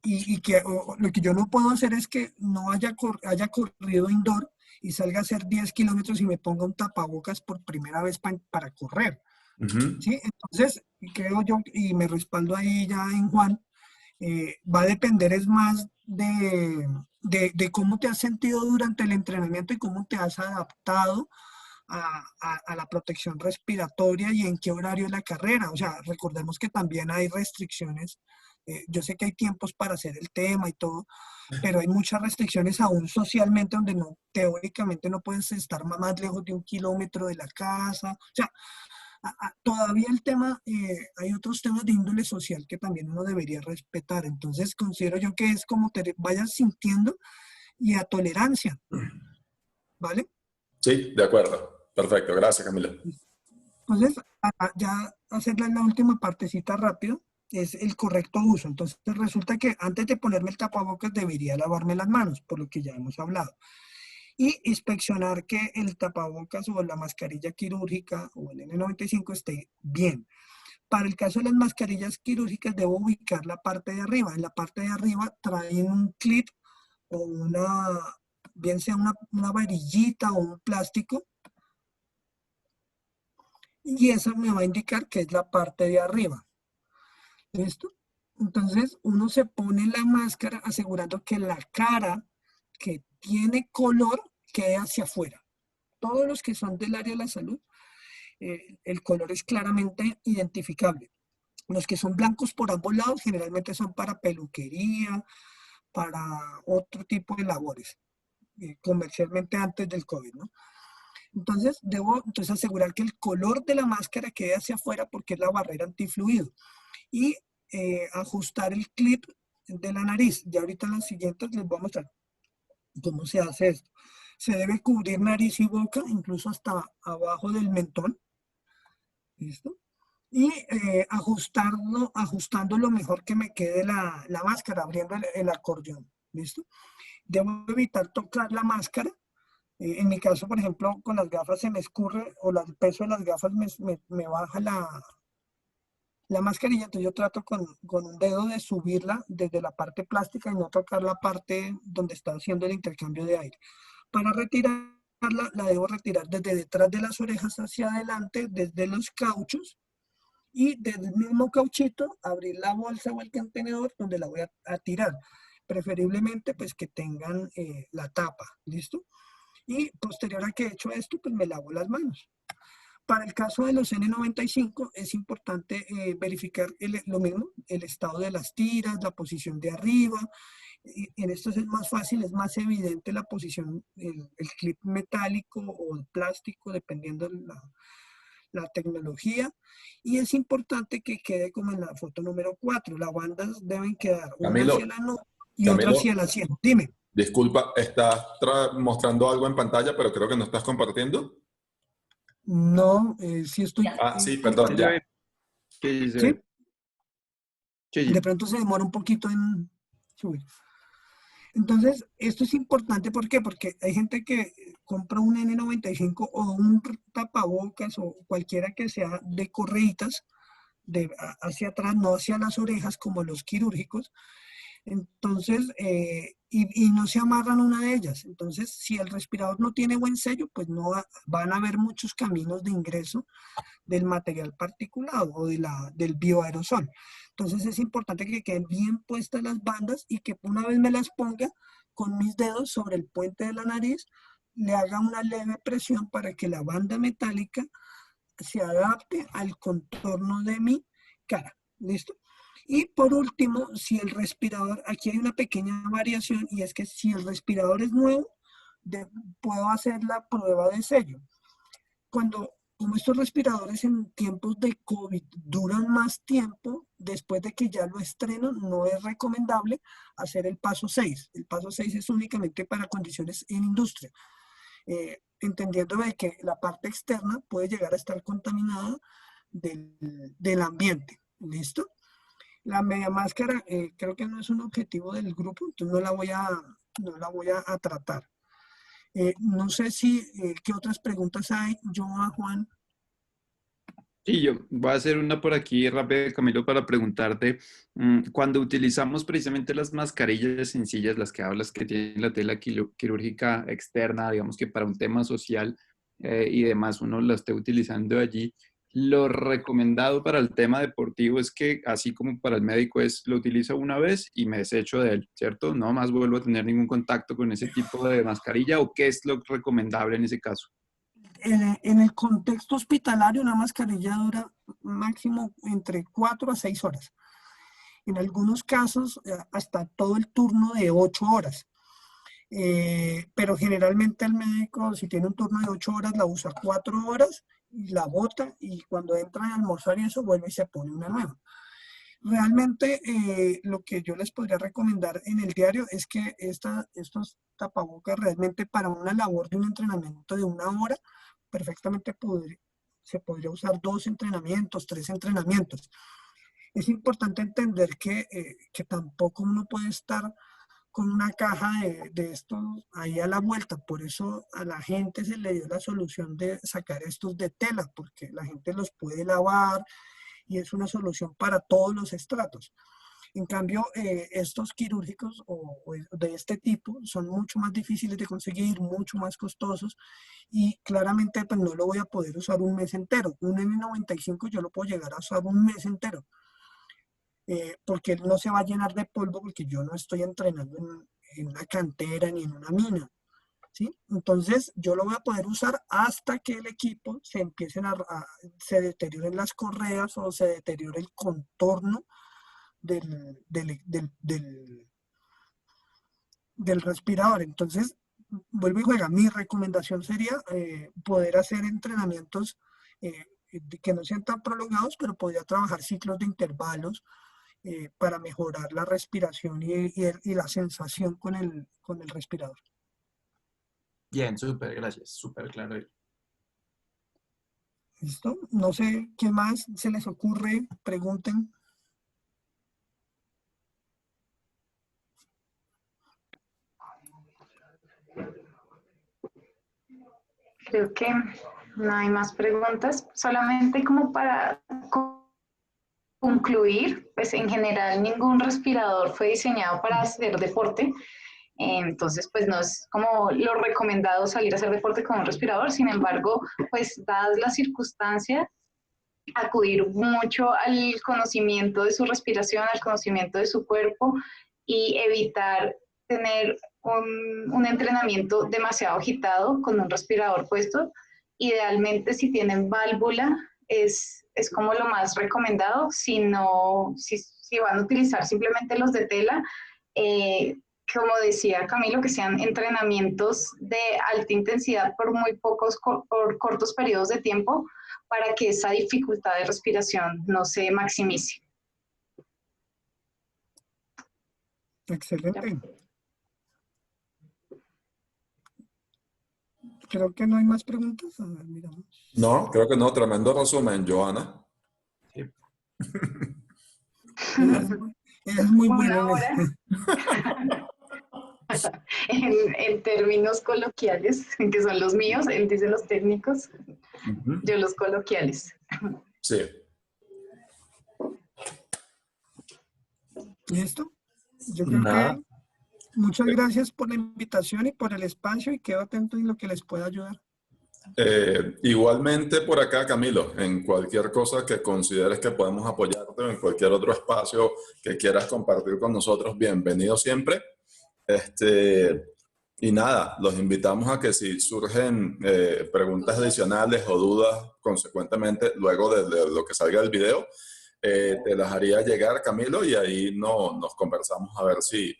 Y que lo que yo no puedo hacer es que no haya corrido indoor y salga a hacer 10 kilómetros y me ponga un tapabocas por primera vez para correr. ¿Sí? Entonces, creo yo, y me respaldo ahí ya en Juan, va a depender es más de cómo te has sentido durante el entrenamiento y cómo te has adaptado a la protección respiratoria y en qué horario es la carrera. O sea, recordemos que también hay restricciones. Yo sé que hay tiempos para hacer el tema y todo, pero hay muchas restricciones aún socialmente donde no, teóricamente no puedes estar más lejos de 1 kilómetro de la casa. O sea, todavía el tema, hay otros temas de índole social que también uno debería respetar. Entonces, considero yo que es como te vayas sintiendo y a tolerancia, ¿vale? Sí, de acuerdo. Perfecto. Gracias, Camilo. Entonces, ya hacerle la última partecita rápido, es el correcto uso. Entonces, resulta que antes de ponerme el tapabocas debería lavarme las manos, por lo que ya hemos hablado. Y inspeccionar que el tapabocas o la mascarilla quirúrgica o el N95 esté bien. Para el caso de las mascarillas quirúrgicas, debo ubicar la parte de arriba. En la parte de arriba traen un clip o bien sea una varillita o un plástico, y eso me va a indicar que es la parte de arriba. ¿Listo? Entonces, uno se pone la máscara asegurando que la cara que tiene color quede hacia afuera. Todos los que son del área de la salud, el color es claramente identificable. Los que son blancos por ambos lados generalmente son para peluquería, para otro tipo de labores, comercialmente antes del COVID, ¿no? Entonces, debo asegurar que el color de la máscara quede hacia afuera porque es la barrera antifluido. Y ajustar el clip de la nariz. Ya ahorita en las siguientes les voy a mostrar cómo se hace esto. Se debe cubrir nariz y boca, incluso hasta abajo del mentón. ¿Listo? Y ajustando lo mejor que me quede la máscara, abriendo el acordeón. ¿Listo? Debo evitar tocar la máscara. En mi caso, por ejemplo, con las gafas se me escurre o el peso de las gafas me baja la mascarilla, entonces yo trato con un dedo de subirla desde la parte plástica y no tocar la parte donde está haciendo el intercambio de aire. Para retirarla, la debo retirar desde detrás de las orejas hacia adelante, desde los cauchos, y desde el mismo cauchito abrir la bolsa o el contenedor donde la voy a tirar. Preferiblemente pues que tengan la tapa, ¿listo? Y posterior a que he hecho esto, pues me lavo las manos. Para el caso de los N95 es importante verificar lo mismo, el estado de las tiras, la posición de arriba. En esto es más fácil, es más evidente la posición, el clip metálico o el plástico, dependiendo de la tecnología. Y es importante que quede como en la foto número 4. Las bandas deben quedar una Camilo, hacia la nuca y otra Camilo, hacia la sien. Dime. disculpa, estás mostrando algo en pantalla, pero creo que no estás compartiendo. No, sí estoy Ah, sí, perdón, ya. Sí, ¿sí? sí. De pronto se demora un poquito en subir. Entonces, esto es importante, ¿por qué? Porque hay gente que compra un N95 o un tapabocas o cualquiera que sea de correitas hacia atrás, no hacia las orejas como los quirúrgicos. Entonces, y no se amarran una de ellas. Entonces, si el respirador no tiene buen sello, pues no van a haber muchos caminos de ingreso del material particulado o del bioaerosol. Entonces es importante que queden bien puestas las bandas y que una vez me las ponga con mis dedos sobre el puente de la nariz, le haga una leve presión para que la banda metálica se adapte al contorno de mi cara. ¿Listo? Y por último, si el respirador, aquí hay una pequeña variación y es que si el respirador es nuevo, puedo hacer la prueba de sello. como estos respiradores en tiempos de COVID duran más tiempo, después de que ya lo estreno, no es recomendable hacer el paso 6. El paso 6 es únicamente para condiciones en industria, entendiendo de que la parte externa puede llegar a estar contaminada del ambiente. ¿Listo? La media máscara creo que no es un objetivo del grupo, entonces no la voy a tratar. No sé si, ¿qué otras preguntas hay? Yo a Juan. Sí, yo voy a hacer una por aquí rápido, Camilo, para preguntarte, cuando utilizamos precisamente las mascarillas sencillas, las que hablas que tienen la tela quirúrgica externa, digamos que para un tema social y demás, uno la esté utilizando allí, lo recomendado para el tema deportivo es que, así como para el médico, es lo utilizo una vez y me desecho de él, ¿cierto? No más vuelvo a tener ningún contacto con ese tipo de mascarilla, ¿o qué es lo recomendable en ese caso? En el contexto hospitalario, una mascarilla dura máximo entre 4 a 6 horas. En algunos casos, hasta todo el turno de 8 horas. Pero generalmente el médico, si tiene un turno de 8 horas, la usa 4 horas y la bota, y cuando entra a almorzar y eso, vuelve y se pone una nueva. Realmente lo que yo les podría recomendar en el diario es que estos tapabocas realmente para una labor de un entrenamiento de 1 hora, perfectamente se podría usar 2 entrenamientos, 3 entrenamientos. Es importante entender que tampoco uno puede estar con una caja de estos ahí a la vuelta. Por eso a la gente se le dio la solución de sacar estos de tela, porque la gente los puede lavar y es una solución para todos los estratos. En cambio, estos quirúrgicos o de este tipo son mucho más difíciles de conseguir, mucho más costosos, y claramente pues, no lo voy a poder usar un mes entero. Un N95 yo lo puedo llegar a usar un mes entero, porque él no se va a llenar de polvo, porque yo no estoy entrenando en una cantera ni en una mina. ¿Sí? Entonces yo lo voy a poder usar hasta que el equipo se empiecen se deterioren las correas o se deteriore el contorno del respirador. Entonces, vuelvo y juega. Mi recomendación sería poder hacer entrenamientos que no sean tan prolongados, pero podría trabajar ciclos de intervalos para mejorar la respiración y la sensación con el respirador. Bien, súper, gracias, súper claro. ¿Listo? No sé qué más se les ocurre, pregunten. Creo que no hay más preguntas, solamente como para concluir, pues en general ningún respirador fue diseñado para hacer deporte, entonces pues no es como lo recomendado salir a hacer deporte con un respirador. Sin embargo, pues dadas las circunstancias, acudir mucho al conocimiento de su respiración, al conocimiento de su cuerpo, y evitar tener un entrenamiento demasiado agitado con un respirador puesto. Idealmente, si tienen válvula, es como lo más recomendado. Si van a utilizar simplemente los de tela, como decía Camilo, que sean entrenamientos de alta intensidad por por cortos periodos de tiempo, para que esa dificultad de respiración no se maximice. Excelente. Creo que no hay más preguntas. A ver, miramos. No, creo que no. Tremendo resumen, Joana. Sí. Ella es muy buena Bueno, en eso. en términos coloquiales, que son los míos, él dice los técnicos, yo los coloquiales. Sí. ¿Listo? Yo creo que muchas gracias por la invitación y por el espacio, y quedo atento en lo que les pueda ayudar. Igualmente por acá, Camilo, en cualquier cosa que consideres que podemos apoyarte, en cualquier otro espacio que quieras compartir con nosotros, bienvenido siempre. Y nada, los invitamos a que si surgen preguntas adicionales o dudas, consecuentemente, luego de lo que salga del video, te las haría llegar, Camilo, y ahí nos conversamos a ver si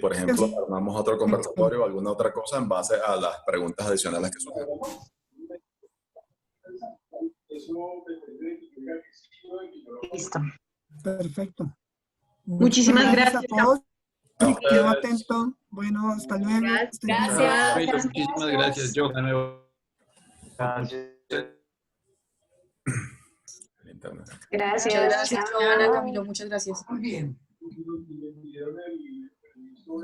por ejemplo, armamos otro conversatorio o alguna otra cosa en base a las preguntas adicionales que surgen. Eso depende de que tenga que sí o de que no lo haga. Listo. Perfecto. Muchísimas gracias. a todos. Quedo atento. Bueno, hasta luego. Gracias. Camilo, muchísimas gracias, Joe. De nuevo. El internet. Gracias. Muchas gracias, Chao. Joana, Camilo, muchas gracias. Muy bien. Me pidieron el permiso